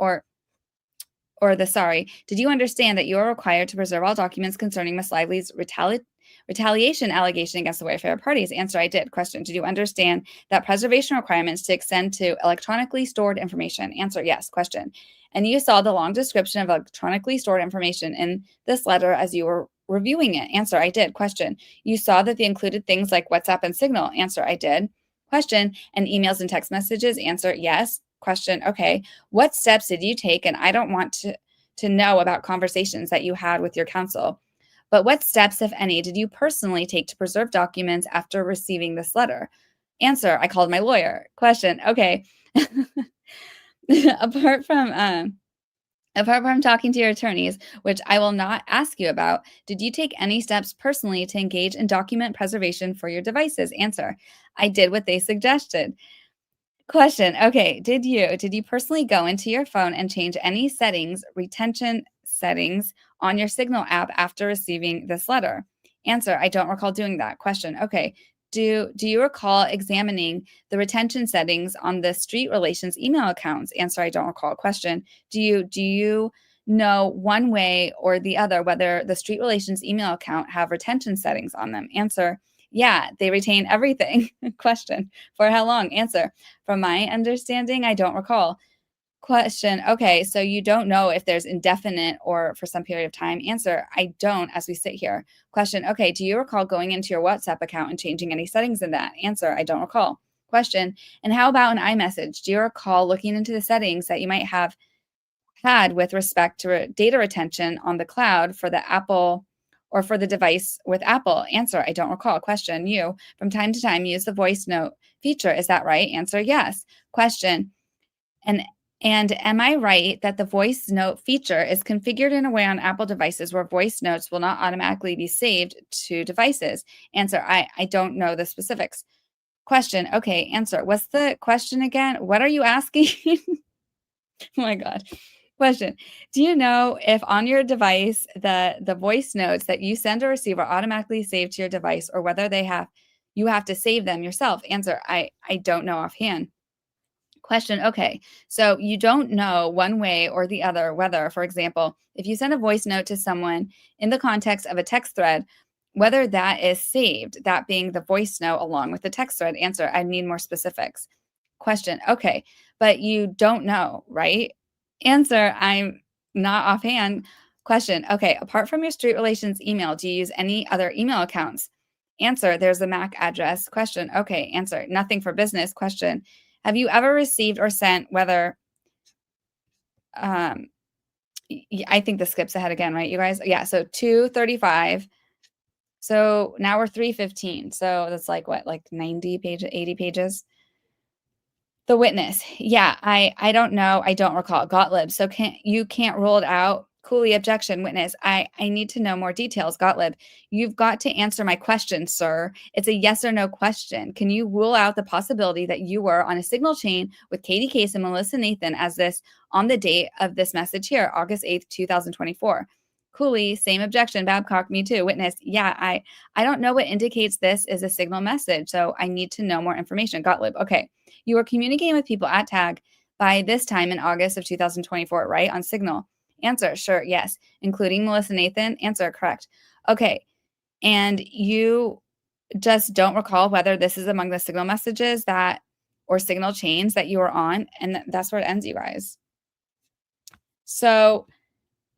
did you understand that you are required to preserve all documents concerning Miss Lively's retaliation allegation against the Wayfarer parties? Answer, I did. Question. Did you understand that preservation requirements to extend to electronically stored information? Answer, yes. Question. And you saw the long description of electronically stored information in this letter as you were reviewing it? Answer, I did. Question. You saw that they included things like WhatsApp and Signal? Answer, I did. Question. And emails and text messages? Answer, yes. Question. Okay. What steps did you take? And I don't want to know about conversations that you had with your counsel, but what steps, if any, did you personally take to preserve documents after receiving this letter? Answer, I called my lawyer. Question. Okay. Apart from talking to your attorneys, which I will not ask you about, did you take any steps personally to engage in document preservation for your devices? Answer, I did what they suggested. Question. Okay. Did you personally go into your phone and change any retention settings on your Signal app after receiving this letter? Answer, I don't recall doing that. Question. Okay. Do you recall examining the retention settings on the street relations email accounts? Answer, I don't recall. Question. Do you know one way or the other whether the street relations email account have retention settings on them? Answer, yeah, they retain everything. Question, for how long? Answer, from my understanding, I don't recall. Question, okay, so you don't know if there's indefinite or for some period of time? Answer, I don't as we sit here. Question, okay, do you recall going into your WhatsApp account and changing any settings in that? Answer, I don't recall. Question, and how about an iMessage? Do you recall looking into the settings that you might have had with respect to data retention on the cloud for the Apple or for the device with Apple? Answer, I don't recall. Question, you from time to time use the voice note feature. Is that right? Answer, yes. Question, and am I right that the voice note feature is configured in a way on Apple devices where voice notes will not automatically be saved to devices? Answer, I don't know the specifics. Question, okay, answer. What's the question again? What are you asking? Oh my God. Question, do you know if on your device the voice notes that you send or receive are automatically saved to your device or whether you have to save them yourself? Answer, I don't know offhand. Question, okay, so you don't know one way or the other whether, for example, if you send a voice note to someone in the context of a text thread, whether that is saved, that being the voice note along with the text thread? Answer, I need more specifics. Question, okay, but you don't know, right? Answer, I'm not offhand. Question, okay, apart from your street relations email, do you use any other email accounts? Answer, there's a MAC address. Question, okay, answer, nothing for business. Question, have you ever received or sent whether, I think this skips ahead again, right, you guys? Yeah, so 235. So now we're 315. So that's like what, like 90 pages, 80 pages? The witness. Yeah, I don't know. I don't recall. Gottlieb. So you can't rule it out. Cooley, objection. Witness. I need to know more details. Gottlieb. You've got to answer my question, sir. It's a yes or no question. Can you rule out the possibility that you were on a signal chain with Katie Case and Melissa Nathan as this on the date of this message here, August 8th, 2024? Cooley, same objection. Babcock, me too. Witness. Yeah, I don't know what indicates this is a signal message, so I need to know more information. Gottlieb. Okay. You were communicating with people at TAG by this time in August of 2024, right? On Signal. Answer, sure, yes. Including Melissa Nathan? Answer, correct. Okay. And you just don't recall whether this is among the Signal messages or Signal chains that you were on? And that's where it ends, you guys. So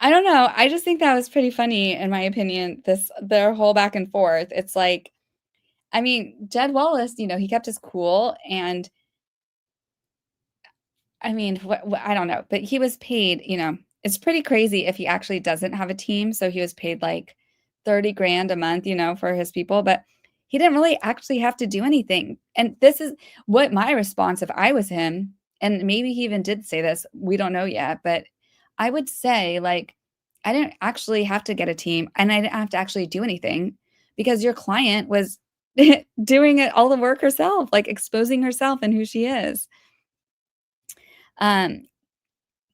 I don't know. I just think that was pretty funny, in my opinion, their whole back and forth. It's like, I mean, Jed Wallace, he kept his cool, and I mean, I don't know, but he was paid, it's pretty crazy if he actually doesn't have a team. So he was paid like 30 grand a month, for his people, but he didn't really actually have to do anything. And this is what my response if I was him, and maybe he even did say this, we don't know yet, but I would say, like, I didn't actually have to get a team and I didn't have to actually do anything because your client was doing all the work herself, like exposing herself and who she is.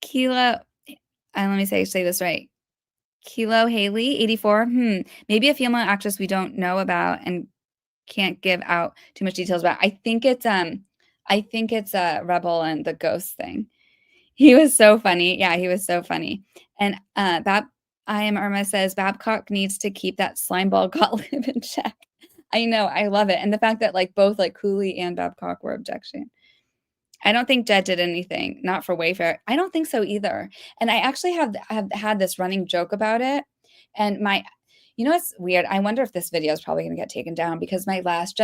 Kilo, let me say this right. Kilo Haley, 84. Maybe a female actress we don't know about and can't give out too much details about. I think it's Rebel and the ghost thing. He was so funny. Yeah, he was so funny. And I am Irma says Babcock needs to keep that slimeball Gottlieb in check. I know, I love it. And the fact that like both like Cooley and Babcock were objecting. I don't think Jed did anything, not for Wayfair. I don't think so either. And I actually have had this running joke about it. And it's weird. I wonder if this video is probably going to get taken down because my last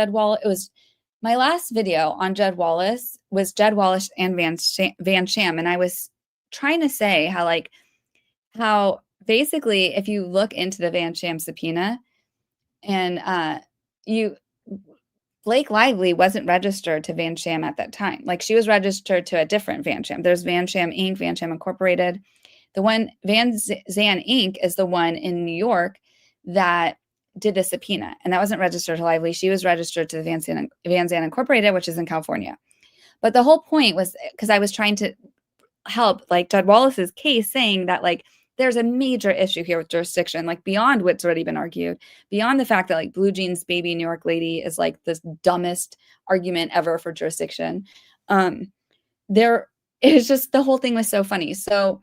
video on Jed Wallace was Jed Wallace and Van Sham. And I was trying to say how basically if you look into the Van Sham subpoena and Blake Lively wasn't registered to Van Sham at that time. Like she was registered to a different Van Sham. There's Van Sham Inc., Van Sham Incorporated. The one Van Zan Inc. is the one in New York that did the subpoena, and that wasn't registered to Lively. She was registered to the Van Zan Incorporated, which is in California. But the whole point was because I was trying to help like Jed Wallace's case, saying that like there's a major issue here with jurisdiction, like beyond what's already been argued, beyond the fact that like Blue Jeans Baby New York Lady is like this dumbest argument ever for jurisdiction. There is just the whole thing was so funny. So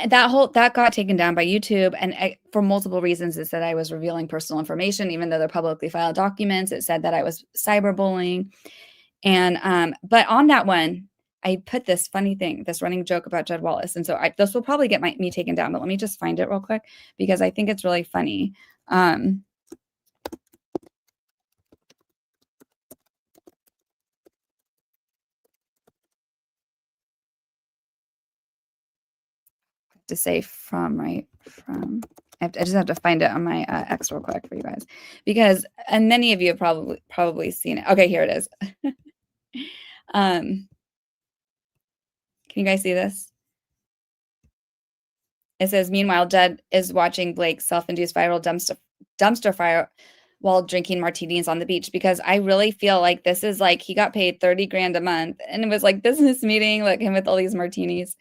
that got taken down by YouTube, and for multiple reasons. It said I was revealing personal information, even though they're publicly filed documents. It said that I was cyberbullying, and but on that one, I put this funny thing, this running joke about Jed Wallace, and so this will probably get me taken down. But let me just find it real quick because I think it's really funny. To say from I just have to find it on my X real quick for you guys, because and many of you have probably seen it. Okay, here it is. Can you guys see this? It says, meanwhile, Jed is watching Blake's self-induced viral dumpster fire while drinking martinis on the beach, because I really feel like this is like he got paid 30 grand a month and it was like business meeting, like him with all these martinis.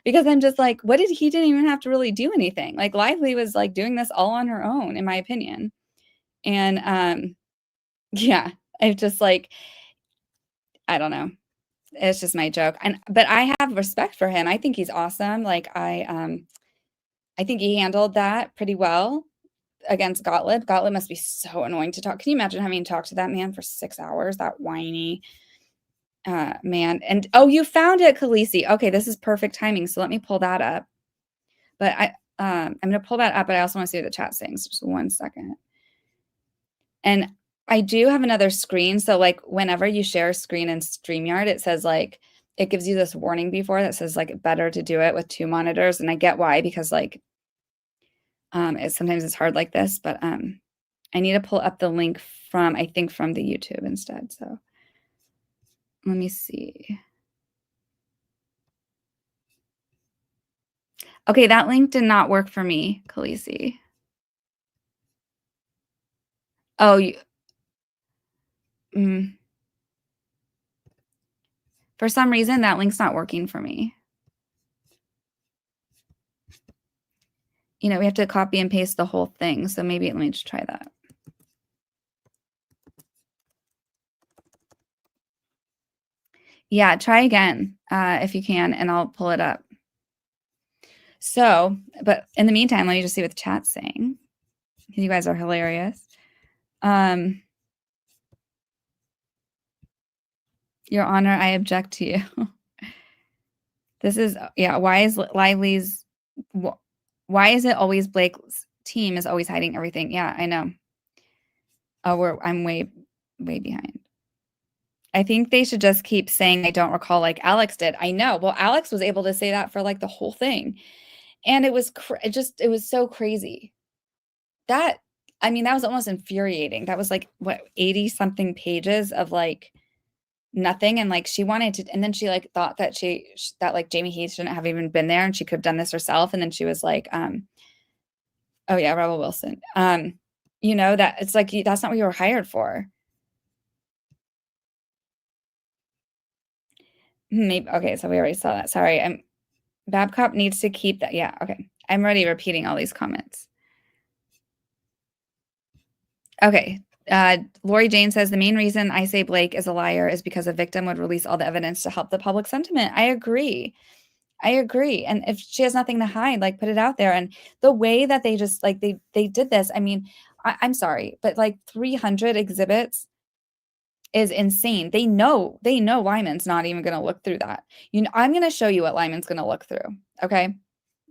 Because I'm just like, he didn't even have to really do anything. Like Lively was like doing this all on her own, in my opinion. And yeah, it's just like, I don't know. It's just my joke. But I have respect for him. I think he's awesome. Like I think he handled that pretty well against Gottlieb. Gottlieb must be so annoying to talk. Can you imagine having to talk to that man for 6 hours? That whiny man. And oh, you found it, Khaleesi. Okay, this is perfect timing. So let me pull that up. But I'm going to pull that up, but I also want to see what the chat saying. So just 1 second. And I do have another screen. So like whenever you share a screen in StreamYard, it says like, it gives you this warning before that says like better to do it with 2 monitors. And I get why, because like sometimes it's hard like this, but I need to pull up the link from, I think from the YouTube instead. So let me see. Okay, that link did not work for me, Khaleesi. Oh, for some reason, that link's not working for me. You know, we have to copy and paste the whole thing. So maybe let me just try that. Yeah, try again if you can, and I'll pull it up. So, but in the meantime, let me just see what the chat's saying. You guys are hilarious. Your Honor, I object to you. This is, yeah, why is it always Blake's team is always hiding everything? Yeah, I know. Oh, I'm way behind. I think they should just keep saying, I don't recall, like Alex did. I know. Well, Alex was able to say that for like the whole thing. And it was it was so crazy. That, I mean, that was almost infuriating. That was like, what, 80 something pages of like nothing. And like she wanted to, and then she like thought that that like Jamey Heath shouldn't have even been there and she could have done this herself. And then she was like, oh yeah, Rebel Wilson. You know, that it's like, that's not what you were hired for. Maybe, okay, so we already saw that. Sorry, Babcock needs to keep that. Yeah, okay. I'm already repeating all these comments. Okay. Lori Jane says, the main reason I say Blake is a liar is because a victim would release all the evidence to help the public sentiment. I agree. And if she has nothing to hide, like put it out there. And the way that they just like, they did this, I mean, I'm sorry, but like 300 exhibits is insane. They know Liman's not even going to look through that. You know, I'm going to show you what Liman's going to look through. Okay.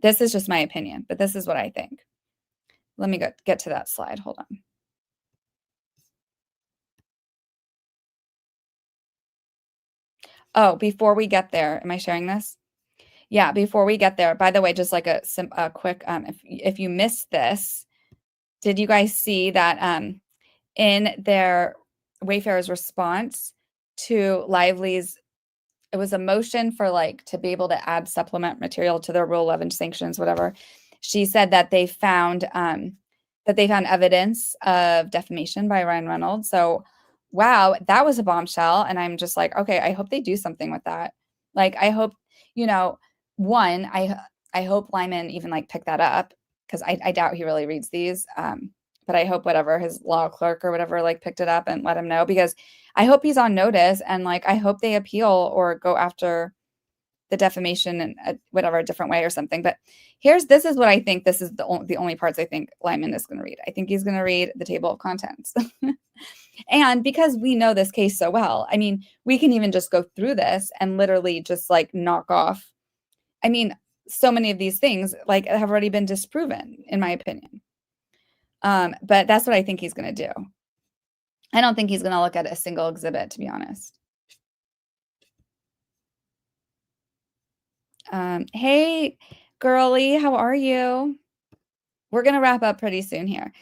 This is just my opinion, but this is what I think. Let me get to that slide. Hold on. Oh, before we get there, am I sharing this? Yeah, before we get there, by the way, just like a quick, if you missed this, did you guys see that in their Wayfarer's response to Lively's, it was a motion for like to be able to add supplement material to their Rule 11 sanctions, whatever. She said that they found evidence of defamation by Ryan Reynolds. So, wow, that was a bombshell. And I'm just like, okay, I hope they do something with that. Like, I hope, you know, one, I hope Liman even like picked that up, because I doubt he really reads these. But I hope whatever his law clerk or whatever like picked it up and let him know, because I hope he's on notice, and like I hope they appeal or go after the defamation in whatever a different way or something. But this is what I think. This is the only parts I think Liman is going to read. I think he's going to read the table of contents. And because we know this case so well, I mean, we can even just go through this and literally just like knock off. I mean, so many of these things like have already been disproven, in my opinion. But that's what I think he's going to do. I don't think he's going to look at a single exhibit, to be honest. Hey, girly, how are you? We're going to wrap up pretty soon here.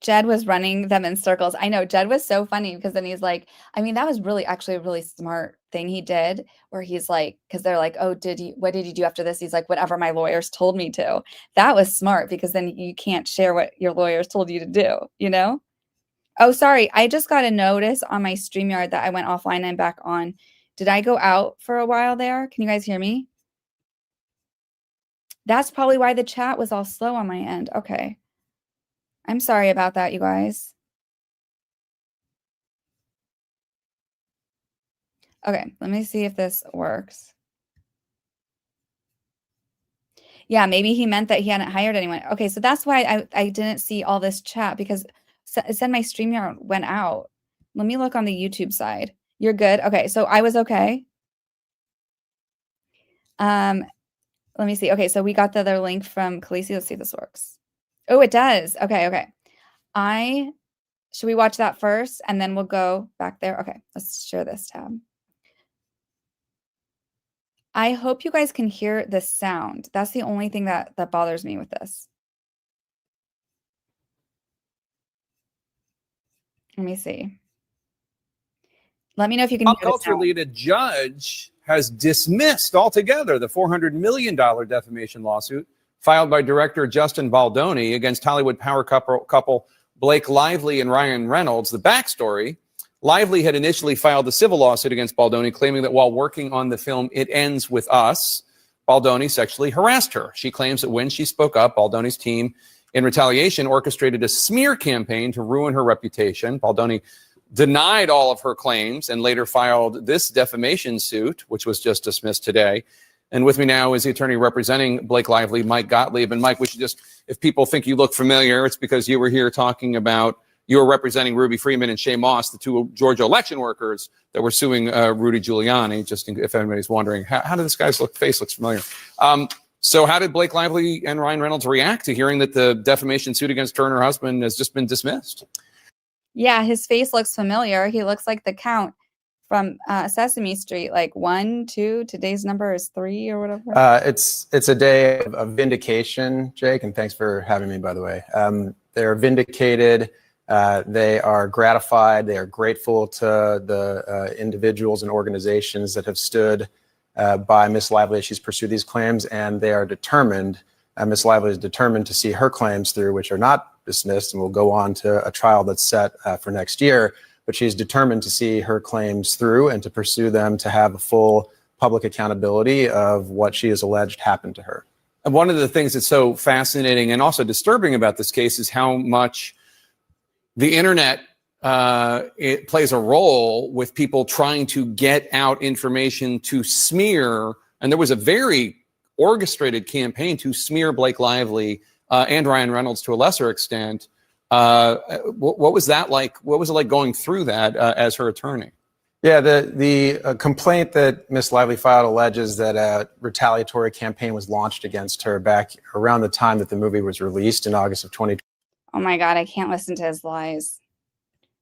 Jed was running them in circles. I know Jed was so funny because then he's like, I mean, that was really actually a really smart thing he did where he's like, because they're like, oh, what did you do after this? He's like, whatever my lawyers told me to. That was smart because then you can't share what your lawyers told you to do, you know? Oh, sorry. I just got a notice on my StreamYard that I went offline and back on. Did I go out for a while there? Can you guys hear me? That's probably why the chat was all slow on my end. Okay. I'm sorry about that, you guys. Okay, let me see if this works. Yeah, maybe he meant that he hadn't hired anyone. Okay, so that's why I didn't see all this chat because it said my StreamYard went out. Let me look on the YouTube side. You're good? Okay, so I was okay. Let me see. Okay, so we got the other link from Khaleesi. Let's see if this works. Oh, it does. Okay. Should we watch that first and then we'll go back there? Okay, let's share this tab. I hope you guys can hear the sound. That's the only thing that bothers me with this. Let me see. Let me know if you can hear the sound. Culturally, the judge has dismissed altogether the $400 million defamation lawsuit filed by director Justin Baldoni against Hollywood power couple Blake Lively and Ryan Reynolds. The backstory: Lively had initially filed a civil lawsuit against Baldoni, claiming that while working on the film It Ends With Us, Baldoni sexually harassed her. She claims that when she spoke up, Baldoni's team, in retaliation, orchestrated a smear campaign to ruin her reputation. Baldoni denied all of her claims and later filed this defamation suit, which was just dismissed today. And with me now is the attorney representing Blake Lively, Mike Gottlieb. And Mike, we should just, if people think you look familiar, it's because you were here talking about, you were representing Ruby Freeman and Shay Moss, the two Georgia election workers that were suing Rudy Giuliani, just if anybody's wondering. How did this guy's face looks familiar? So how did Blake Lively and Ryan Reynolds react to hearing that the defamation suit against her and her husband has just been dismissed? Yeah, his face looks familiar. He looks like the Count from Sesame Street, like 1, 2, today's number is 3 or whatever. It's a day of vindication, Jake, and thanks for having me, by the way. They're vindicated. They are gratified. They are grateful to the individuals and organizations that have stood by Miss Lively as she's pursued these claims, and they are determined. Miss Lively is determined to see her claims through, which are not dismissed, and will go on to a trial that's set for next year. But she's determined to see her claims through and to pursue them to have a full public accountability of what she has alleged happened to her. And one of the things that's so fascinating and also disturbing about this case is how much the internet it plays a role with people trying to get out information to smear. And there was a very orchestrated campaign to smear Blake Lively and Ryan Reynolds to a lesser extent. What was that like? What was it like going through that as her attorney? Yeah, the complaint that Miss Lively filed alleges that a retaliatory campaign was launched against her back around the time that the movie was released in August of 2020. Oh my God, I can't listen to his lies.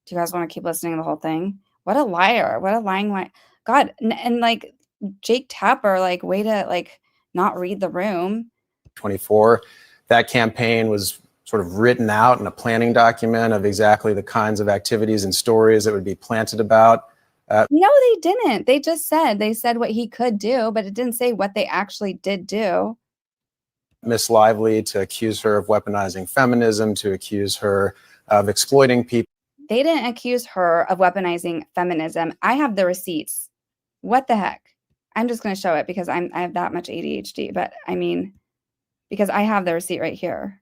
Do you guys want to keep listening to the whole thing? What a liar. What a lying liar. God, and like Jake Tapper, like way to like not read the room. 24. That campaign was sort of written out in a planning document of exactly the kinds of activities and stories that would be planted about. No, they didn't. They said what he could do, but it didn't say what they actually did do. Miss Lively, to accuse her of weaponizing feminism, to accuse her of exploiting people. They didn't accuse her of weaponizing feminism. I have the receipts. What the heck? I'm just going to show it because I have that much ADHD, but I mean, because I have the receipt right here.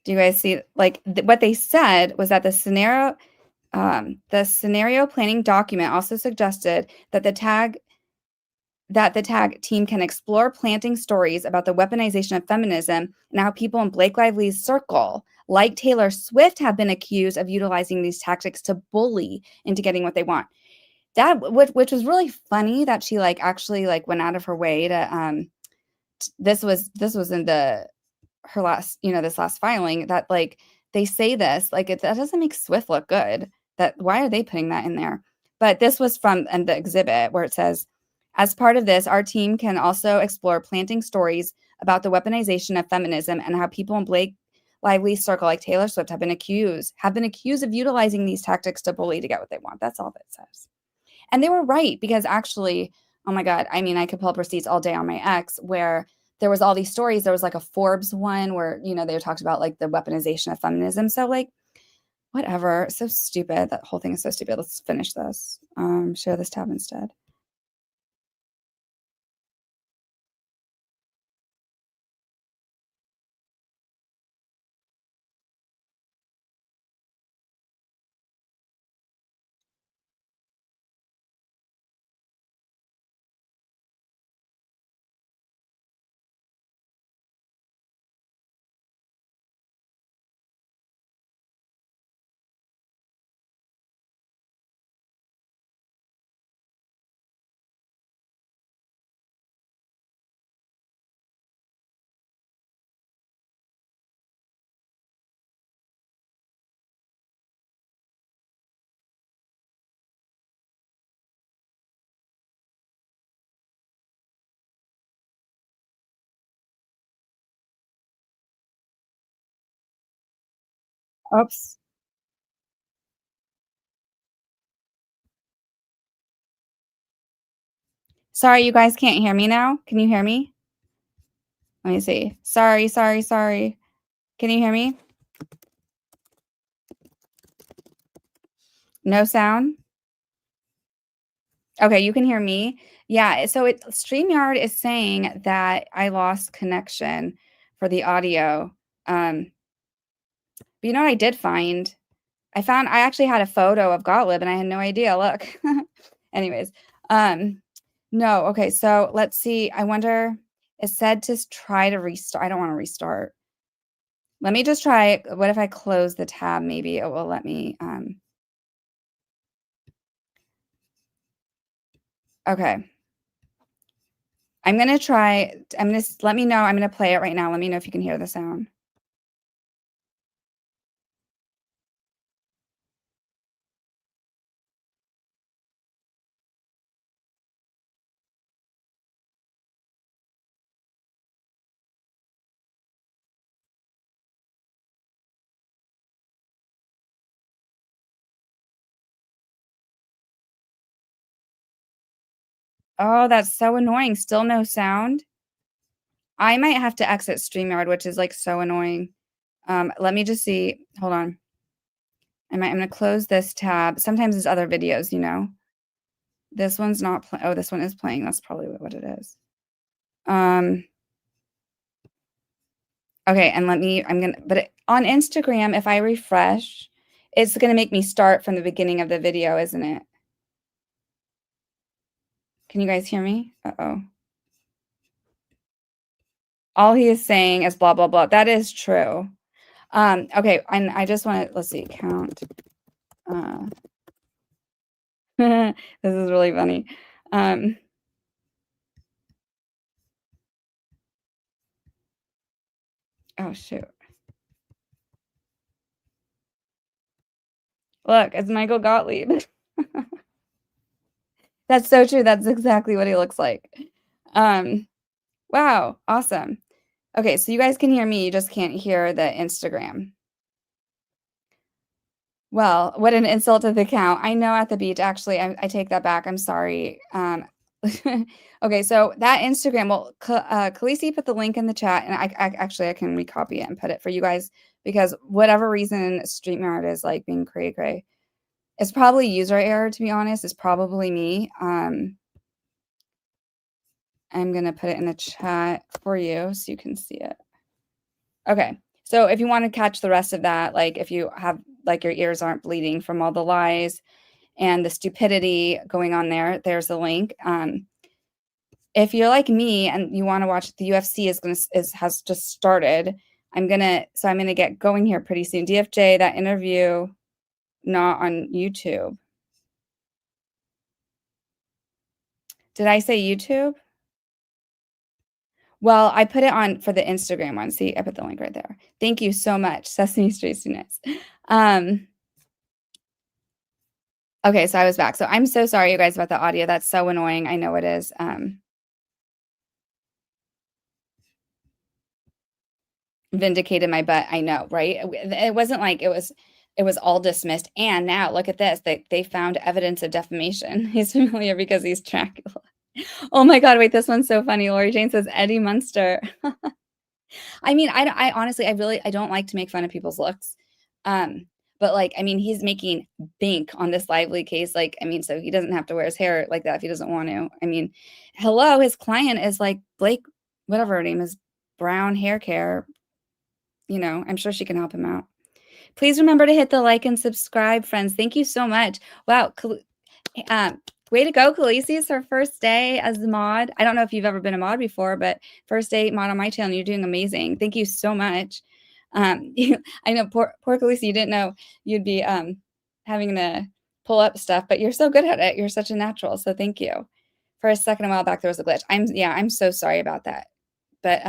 Do you guys see, like, what they said was that the scenario planning document also suggested that the tag team can explore planting stories about the weaponization of feminism and how people in Blake Lively's circle, like Taylor Swift, have been accused of utilizing these tactics to bully into getting what they want. That, which was really funny that she like actually like went out of her way to this was in her last, this last filing, that like they say this, like that doesn't make Swift look good. That why are they putting that in there? But this was from the exhibit where it says, as part of this, our team can also explore planting stories about the weaponization of feminism and how people in Blake Lively's circle, like Taylor Swift, have been accused of utilizing these tactics to bully to get what they want. That's all that it says. And they were right, because actually, oh my God, I mean, I could pull up receipts all day on my ex where there was all these stories. There was like a Forbes one where, they talked about like the weaponization of feminism. So like, whatever. So stupid. That whole thing is so stupid. Let's finish this. Share this tab instead. Oops. Sorry, you guys can't hear me now. Can you hear me? Let me see. Sorry. Can you hear me? No sound? Okay, you can hear me. Yeah, so StreamYard is saying that I lost connection for the audio. But you know what I did find? I actually had a photo of Gottlieb and I had no idea. Look. Anyways, no, okay, so let's see. I wonder, it said to try to restart. I don't want to restart. Let me just try. What if I close the tab? Maybe it will let me. Okay. I'm going to try. Let me know. I'm going to play it right now. Let me know if you can hear the sound. Oh, that's so annoying. Still no sound. I might have to exit StreamYard, which is like so annoying. Let me just see. Hold on. I'm going to close this tab. Sometimes it's other videos, This one's not playing. Oh, this one is playing. That's probably what it is. Okay, and on Instagram, if I refresh, it's gonna make me start from the beginning of the video, isn't it? Can you guys hear me? Uh-oh. All he is saying is blah, blah, blah. That is true. Okay, and I just want to, let's see, count. This is really funny. Oh, shoot. Look, it's Michael Gottlieb. That's so true. That's exactly what he looks like. Wow, awesome. Okay, so you guys can hear me. You just can't hear the Instagram. Well, what an insult to the account. I know at the beach, actually, I take that back. I'm sorry. Okay, so that Instagram, well, Khaleesi put the link in the chat, and I can recopy it and put it for you guys, because whatever reason StreamYard is like being cray-cray. It's probably user error, to be honest. It's probably me. I'm going to put it in the chat for you so you can see it. Okay, So if you want to catch the rest of that, like if you have like your ears aren't bleeding from all the lies and the stupidity going on there, there's a link. If you're like me and you want to watch, the UFC has just started. I'm gonna get going here pretty soon. DFJ, that interview, not on YouTube. Did I say YouTube? Well, I put it on for the Instagram one. See, I put the link right there. Thank you so much, Sesame Street students. Okay, so I was back. So I'm so sorry, you guys, about the audio. That's so annoying. I know it is. Vindicated my butt. I know, right? It wasn't like it was all dismissed. And now look at this. They found evidence of defamation. He's familiar because he's Dracula. Oh my God, wait, this one's so funny. Lori Jane says Eddie Munster. I mean, I honestly, I don't like to make fun of people's looks. But like, I mean, he's making bank on this Lively case. Like, I mean, so he doesn't have to wear his hair like that if he doesn't want to. I mean, hello, his client is like Blake, whatever her name is, Brown Hair Care. You know, I'm sure she can help him out. Please remember to hit the like and subscribe, friends. Thank you so much. Wow. Way to go, Khaleesi. It's her first day as the mod. I don't know if you've ever been a mod before, but first day mod on my channel. You're doing amazing. Thank you so much. I know poor Khaleesi, you didn't know you'd be having to pull up stuff, but you're so good at it. You're such a natural. So thank you. For a second, a while back, there was a glitch. I'm so sorry about that. But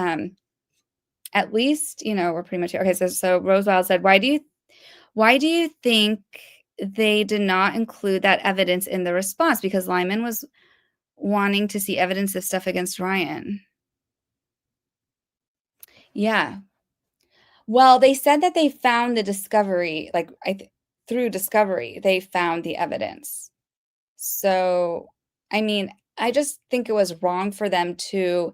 at least, you know, we're pretty much here. Okay, so Rosewild said, why do you think they did not include that evidence in the response? Because Liman was wanting to see evidence of stuff against Ryan. Yeah. Well, they said that they found the discovery, like through discovery, they found the evidence. So, I mean, I just think it was wrong for them to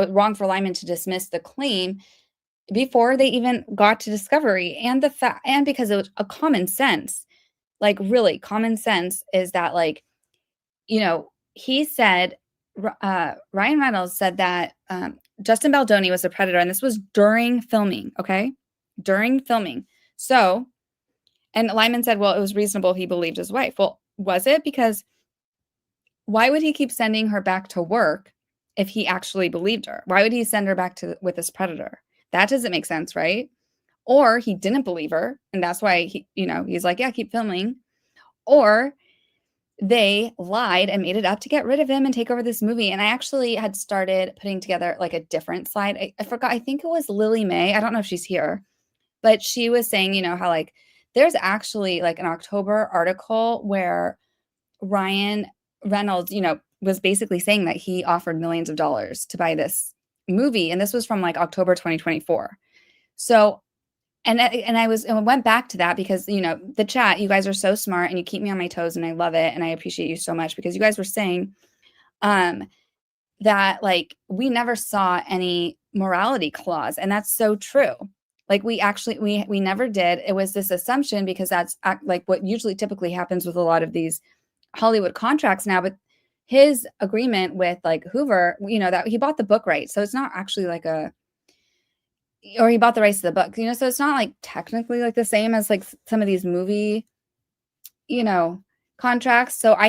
wrong for Liman to dismiss the claim before they even got to discovery, and and because it was a common sense, like really common sense is that, like, you know, he said, Ryan Reynolds said that Justin Baldoni was a predator, and this was during filming, okay? During filming. So, and Liman said, well, it was reasonable he believed his wife. Well, was it? Because why would he keep sending her back to work if he actually believed her? Why would he send her back with this predator? That doesn't make sense, right? Or he didn't believe her, and that's why he's like, yeah, keep filming. Or they lied and made it up to get rid of him and take over this movie. And I actually had started putting together like a different slide. I forgot. I think it was Lily May. I don't know if she's here, but she was saying, you know, how like there's actually like an October article where Ryan Reynolds, you know, was basically saying that he offered millions of dollars to buy this movie. And this was from like October 2024. So, and I went back to that because, you know, the chat, you guys are so smart and you keep me on my toes and I love it. And I appreciate you so much because you guys were saying that like we never saw any morality clause. And that's so true. Like we never did. It was this assumption because that's like what usually typically happens with a lot of these Hollywood contracts now. But his agreement with like Hoover, you know, that he bought the book rights. So it's not actually like or he bought the rights to the book, you know, so it's not like technically like the same as like some of these movie, you know, contracts. So I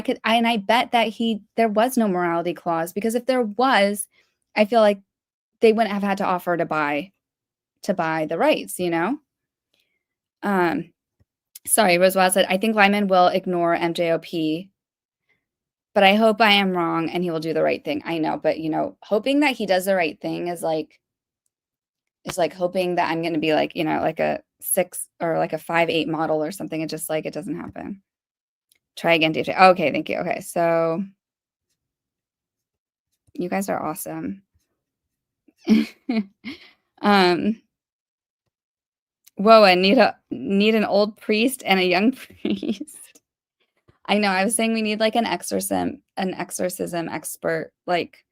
bet that there was no morality clause, because if there was, I feel like they wouldn't have had to offer to buy the rights, you know? Sorry, Roswell said, I think Liman will ignore MJOP, but I hope I am wrong and he will do the right thing. I know, but you know, hoping that he does the right thing is like hoping that I'm going to be like, you know, like a 6 or like a 5'8" model or something. It just like, it doesn't happen. Try again, DJ. Okay. Thank you. Okay. So you guys are awesome. Whoa, I need an old priest and a young priest. I know. I was saying we need like an exorcism expert, like,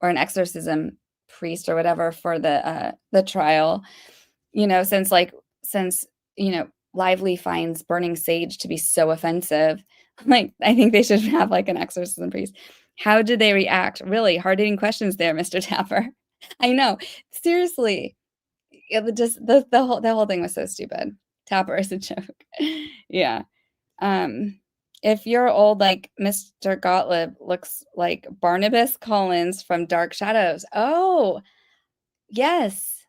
or an exorcism priest or whatever for the trial, you know, since you know, Lively finds burning sage to be so offensive. Like, I think they should have like an exorcism priest. How did they react? Really hard-hitting questions there, Mr. Tapper. I know, seriously, the whole thing was so stupid. Tapper is a joke. Yeah. If you're old like Mr. Gottlieb looks like Barnabas Collins from Dark Shadows. Oh, yes.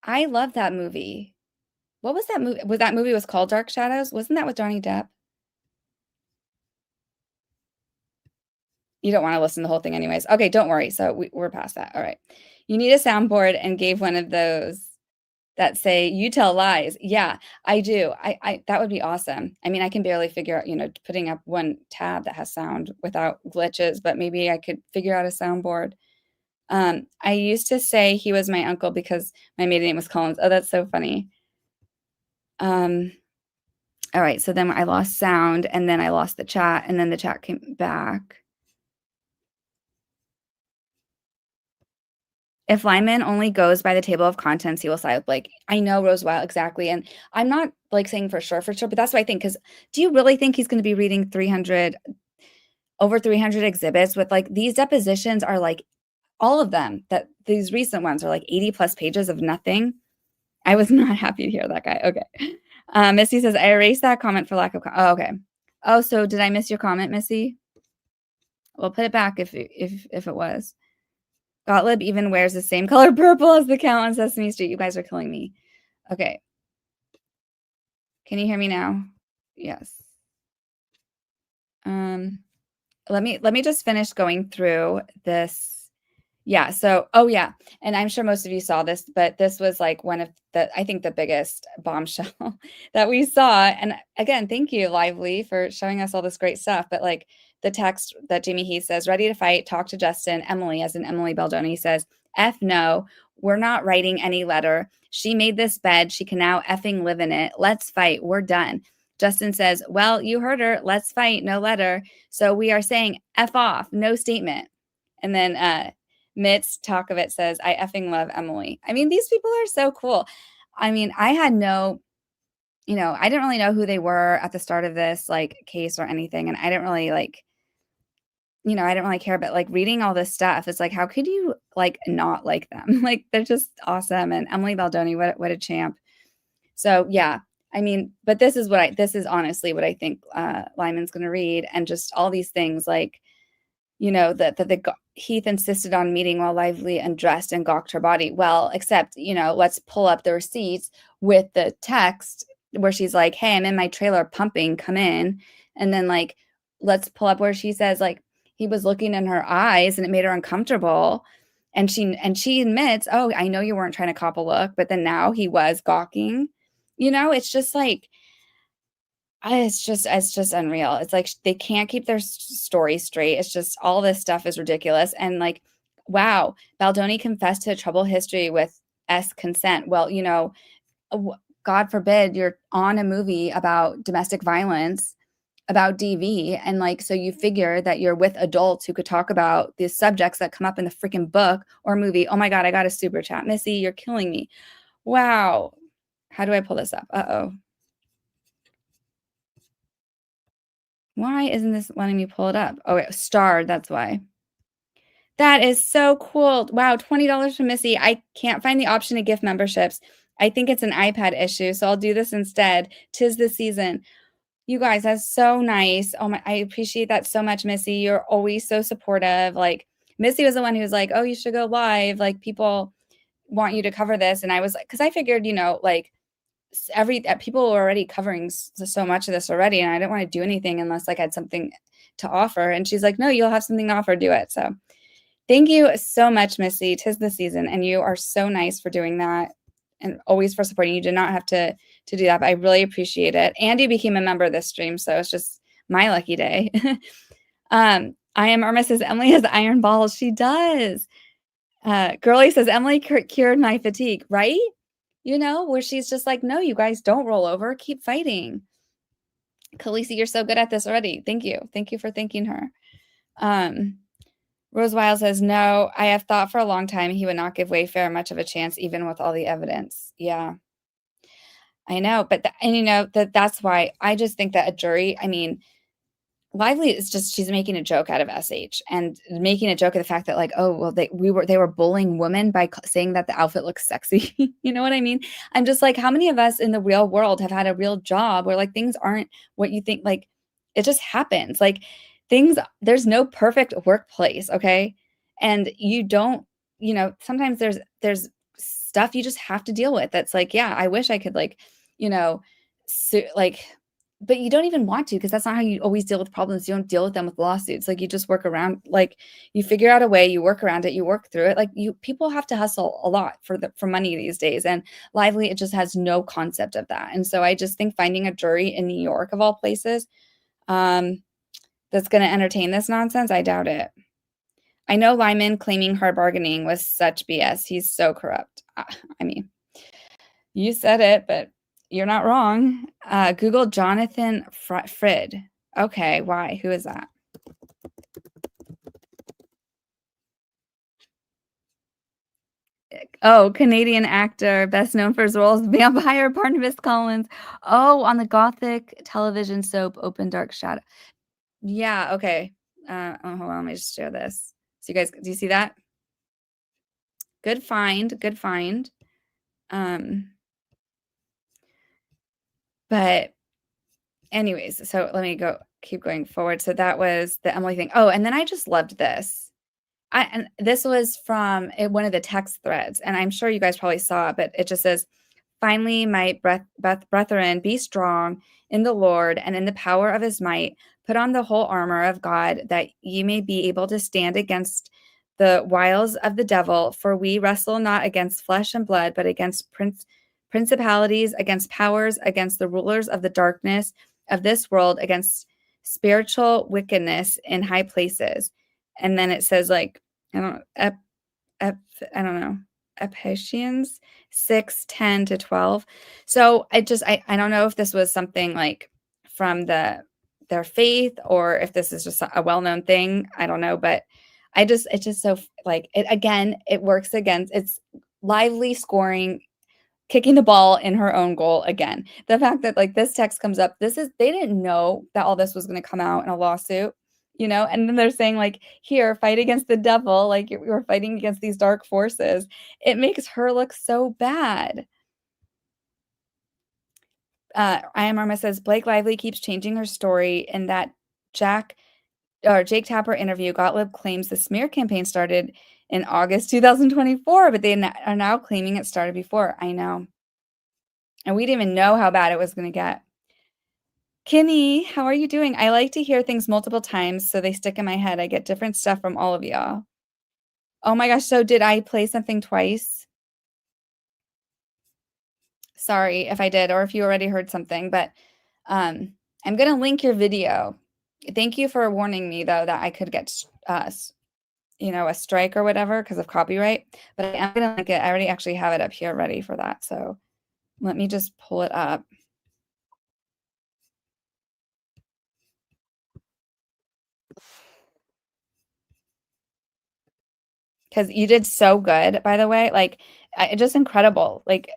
I love that movie. What was that movie? That movie was called Dark Shadows? Wasn't that with Johnny Depp? You don't want to listen to the whole thing anyways. Okay, don't worry. So we're past that. All right. You need a soundboard and gave one of those that say, you tell lies. Yeah, I do. I that would be awesome. I mean, I can barely figure out, putting up one tab that has sound without glitches, but maybe I could figure out a soundboard. I used to say he was my uncle because my maiden name was Collins. Oh, that's so funny. All right, so then I lost sound, and then I lost the chat, and then the chat came back. If Liman only goes by the table of contents, he will side with Blake. I know, Rosewell, exactly. And I'm not like saying for sure, but that's what I think. Because do you really think he's going to be reading over 300 exhibits with like these depositions are like all of them, that these recent ones are like 80 plus pages of nothing. I was not happy to hear that guy. Okay. Missy says, I erased that comment for lack of, oh, okay. Oh, so did I miss your comment, Missy? Well, put it back if it was. Gottlieb even wears the same color purple as the count on Sesame Street. You guys are killing me. Okay. Can you hear me now? Yes. Let me just finish going through this. Yeah. So, oh yeah. And I'm sure most of you saw this, but this was like one of I think the biggest bombshell that we saw. And again, thank you, Lively, for showing us all this great stuff. But like the text that Jamey Heath says, ready to fight, talk to Justin. Emily, as in Emily Baldoni, says, F no, we're not writing any letter. She made this bed. She can now effing live in it. Let's fight. We're done. Justin says, well, you heard her. Let's fight. No letter. So we are saying F off. No statement. And then Mitz Talk of It says, I effing love Emily. I mean, these people are so cool. I mean, I had no, I didn't really know who they were at the start of this like case or anything. And I didn't really like, I didn't really care, but like reading all this stuff, it's like, how could you like not like them? Like, they're just awesome. And Emily Baldoni, what a champ. So yeah, I mean, but this is honestly what I think Liman's going to read. And just all these things like, that Heath insisted on meeting while Lively undressed and gawked her body. Well, except, let's pull up the receipts with the text where she's like, hey, I'm in my trailer pumping, come in. And then like, let's pull up where she says like, he was looking in her eyes and it made her uncomfortable. And she admits, oh, I know you weren't trying to cop a look, but then now he was gawking. It's just like, it's just unreal. It's like they can't keep their story straight. It's just all this stuff is ridiculous. And like, wow, Baldoni confessed to a troubled history with S consent. Well, God forbid you're on a movie about domestic violence, about DV. And like, so you figure that you're with adults who could talk about the subjects that come up in the freaking book or movie. Oh my God, I got a super chat. Missy, you're killing me. Wow. How do I pull this up? Uh-oh. Why isn't this letting me pull it up? Oh, it was starred. That's why. That is so cool. Wow, $20 from Missy. I can't find the option to gift memberships. I think it's an iPad issue, so I'll do this instead. 'Tis the season. You guys, that's so nice. Oh my, I appreciate that so much, Missy. You're always so supportive. Like, Missy was the one who was like, oh, you should go live. Like, people want you to cover this. And I was like, because I figured, like, people were already covering so much of this already, and I didn't want to do anything unless like I had something to offer. And she's like, no, you'll have something to offer, do it. So thank you so much, Missy. 'Tis the season, and you are so nice for doing that and always for supporting. You did not have to do that, but I really appreciate it. And you became a member of this stream, so it's just my lucky day. I am Irma says Emily has iron balls. She does. Girly says Emily cured my fatigue, right? Where she's just like, no, you guys don't roll over. Keep fighting. Khaleesi, you're so good at this already. Thank you. Thank you for thanking her. Rose Wild says, no, I have thought for a long time he would not give Wayfair much of a chance, even with all the evidence. Yeah, I know. But, that's why I just think that a jury, I mean, Lively is just, she's making a joke out of SH and making a joke of the fact that like, oh, well, they were bullying women by saying that the outfit looks sexy. You know what I mean? I'm just like, how many of us in the real world have had a real job where like things aren't what you think? Like it just happens. Like there's no perfect workplace. Okay. And you don't, sometimes there's stuff you just have to deal with. That's like, yeah, I wish I could like, but you don't even want to, because that's not how you always deal with problems. You don't deal with them with lawsuits. Like you just work around, like you figure out a way, you work around it, you work through it. Like people have to hustle a lot for money these days. And Lively, it just has no concept of that. And so I just think finding a jury in New York of all places, that's going to entertain this nonsense, I doubt it. I know Liman claiming hard bargaining was such BS. He's so corrupt. I mean, you said it, but you're not wrong. Google Jonathan Frid. Okay, why? Who is that? Oh, Canadian actor, best known for his role as vampire Barnabas Collins. Oh, on the Gothic television soap Open Dark Shadow. Yeah, okay. Hold on, let me just share this. So you guys, do you see that? Good find, good find. But anyways, so let me keep going forward. So that was the Emily thing. Oh, and then I just loved this. And this was from one of the text threads, and I'm sure you guys probably saw it, but it just says, finally, my brethren, be strong in the Lord and in the power of his might. Put on the whole armor of God, that ye may be able to stand against the wiles of the devil. For we wrestle not against flesh and blood, but against principalities, against powers, against the rulers of the darkness of this world, against spiritual wickedness in high places. And then it says like, I don't know, Ephesians 6:10-12. So I don't know if this was something like from their faith, or if this is just a well-known thing. I don't know, but it's just so like it again, it works against, it's Lively scoring, kicking the ball in her own goal again. The fact that like this text comes up, they didn't know that all this was going to come out in a lawsuit, and then they're saying like, here, fight against the devil. Like you're fighting against these dark forces. It makes her look so bad. I Am Arma says, Blake Lively keeps changing her story. In that Jake Tapper interview, Gottlieb claims the smear campaign started in August 2024, but they are now claiming it started before. I know. And we didn't even know how bad it was going to get. Kinney, how are you doing? I like to hear things multiple times so they stick in my head. I get different stuff from all of y'all. Oh my gosh, so did I play something twice? Sorry if I did, or if you already heard something, but I'm going to link your video. Thank you for warning me, though, that I could get a strike or whatever because of copyright, but I am going to link it. I already actually have it up here ready for that. So let me just pull it up. Because you did so good, by the way. Like, just incredible. Like,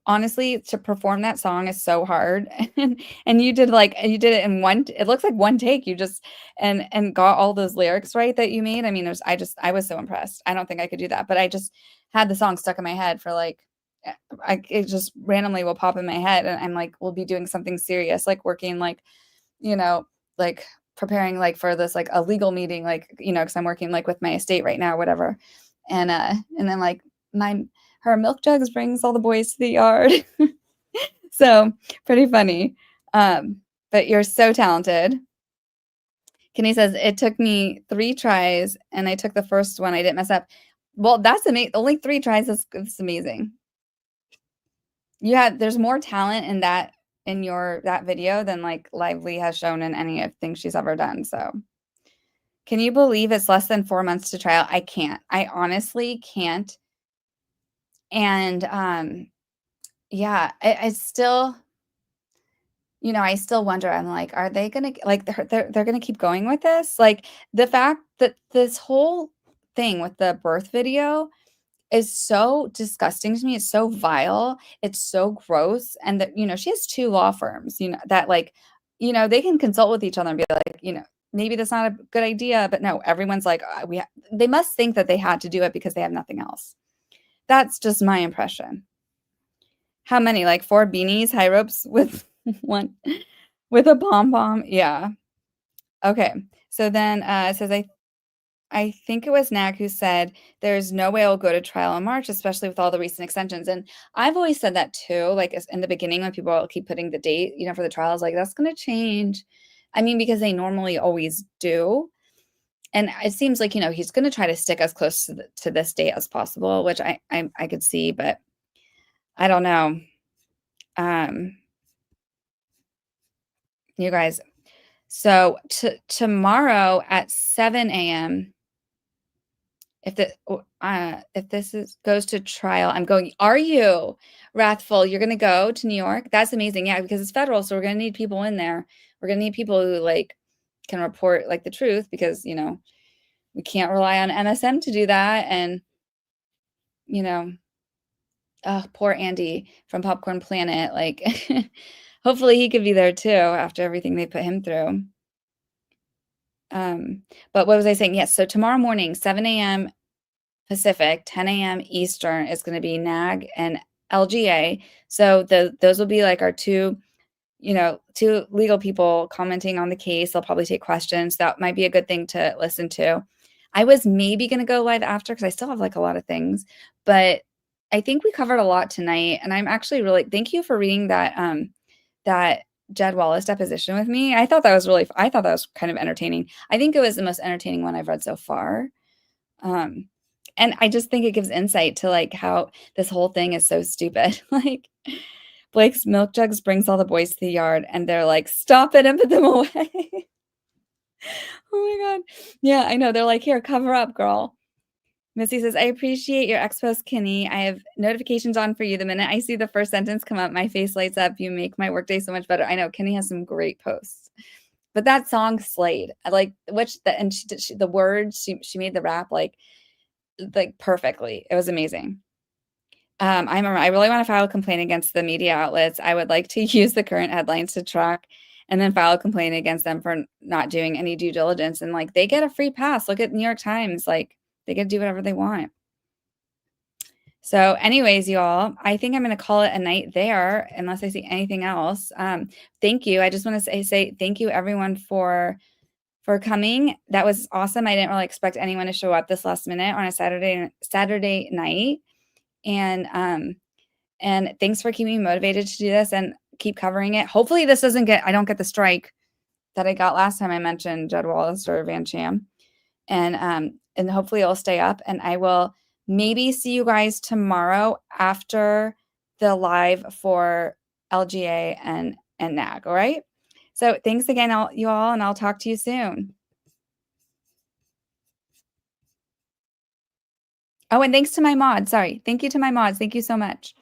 honestly, to perform that song is so hard. And you did it in it looks like one take. You just and got all those lyrics right that you made. I mean, I was so impressed. I don't think I could do that, but I just had the song stuck in my head for like, it just randomly will pop in my head, and I'm like, we'll be doing something serious, like working like, like preparing like for this like a legal meeting, like because I'm working like with my estate right now, whatever, and then like her milk jugs brings all the boys to the yard. So pretty funny. But you're so talented. Kenny says, it took me 3 tries and I took the first one, I didn't mess up. Well, that's amazing. Only 3 tries is amazing. There's more talent in that video than like Lively has shown in any of things she's ever done. So can you believe it's less than 4 months to trial? I can't. I honestly can't. And yeah, I still, I still wonder. I'm like, are they gonna like they're gonna keep going with this? Like the fact that this whole thing with the birth video is so disgusting to me. It's so vile. It's so gross. And that, she has 2 law firms, that like, they can consult with each other and be like, maybe that's not a good idea, but no, everyone's like, they must think that they had to do it because they have nothing else. That's just my impression. How many? Like 4 beanies, high ropes with one, with a pom-pom? Yeah. Okay. So then it says, I think it was Nag who said there's no way it'll go to trial in March, especially with all the recent extensions. And I've always said that too. Like in the beginning, when people keep putting the date, for the trials, like that's going to change. I mean, because they normally always do. And it seems like, he's going to try to stick as close to this date as possible, which I could see, but I don't know. You guys. So tomorrow at 7 a.m., if this goes to trial, I'm going, are you wrathful? You're going to go to New York? That's amazing. Yeah, because it's federal. So we're going to need people in there. We're going to need people who can report the truth, because, we can't rely on MSM to do that. And, poor Andy from Popcorn Planet, hopefully he could be there too after everything they put him through. But what was I saying? Yes. So tomorrow morning, 7 a.m. Pacific, 10 a.m. Eastern is going to be NAG and LGA. So those will be our two legal people commenting on the case. They'll probably take questions. That might be a good thing to listen to. I was maybe going to go live after, because I still have a lot of things, but I think we covered a lot tonight. And I'm actually really, thank you for reading that Jed Wallace deposition with me. I thought that was kind of entertaining. I think it was the most entertaining one I've read so far. And I just think it gives insight to how this whole thing is so stupid. Blake's milk jugs brings all the boys to the yard, and they're like, stop it and put them away. Oh my God. Yeah, I know. They're like, here, cover up, girl. Missy says, I appreciate your ex post, Kenny. I have notifications on for you. The minute I see the first sentence come up, my face lights up. You make my workday so much better. I know Kenny has some great posts. But that song slayed. The words, she made the rap perfectly. It was amazing. I really want to file a complaint against the media outlets. I would like to use the current headlines to track and then file a complaint against them for not doing any due diligence. And they get a free pass. Look at New York Times. They get to do whatever they want. So anyways, y'all, I think I'm going to call it a night there, unless I see anything else. Thank you. I just want to say thank you everyone for coming. That was awesome. I didn't really expect anyone to show up this last minute on a Saturday night. And thanks for keeping me motivated to do this and keep covering it. Hopefully this I don't get the strike that I got last time I mentioned Jed Wallace or Van Cham. And hopefully it'll stay up, and I will maybe see you guys tomorrow after the live for LGA and NAG. All right. So thanks again, you all, and I'll talk to you soon. Oh, and thanks to my mods. Sorry. Thank you to my mods. Thank you so much.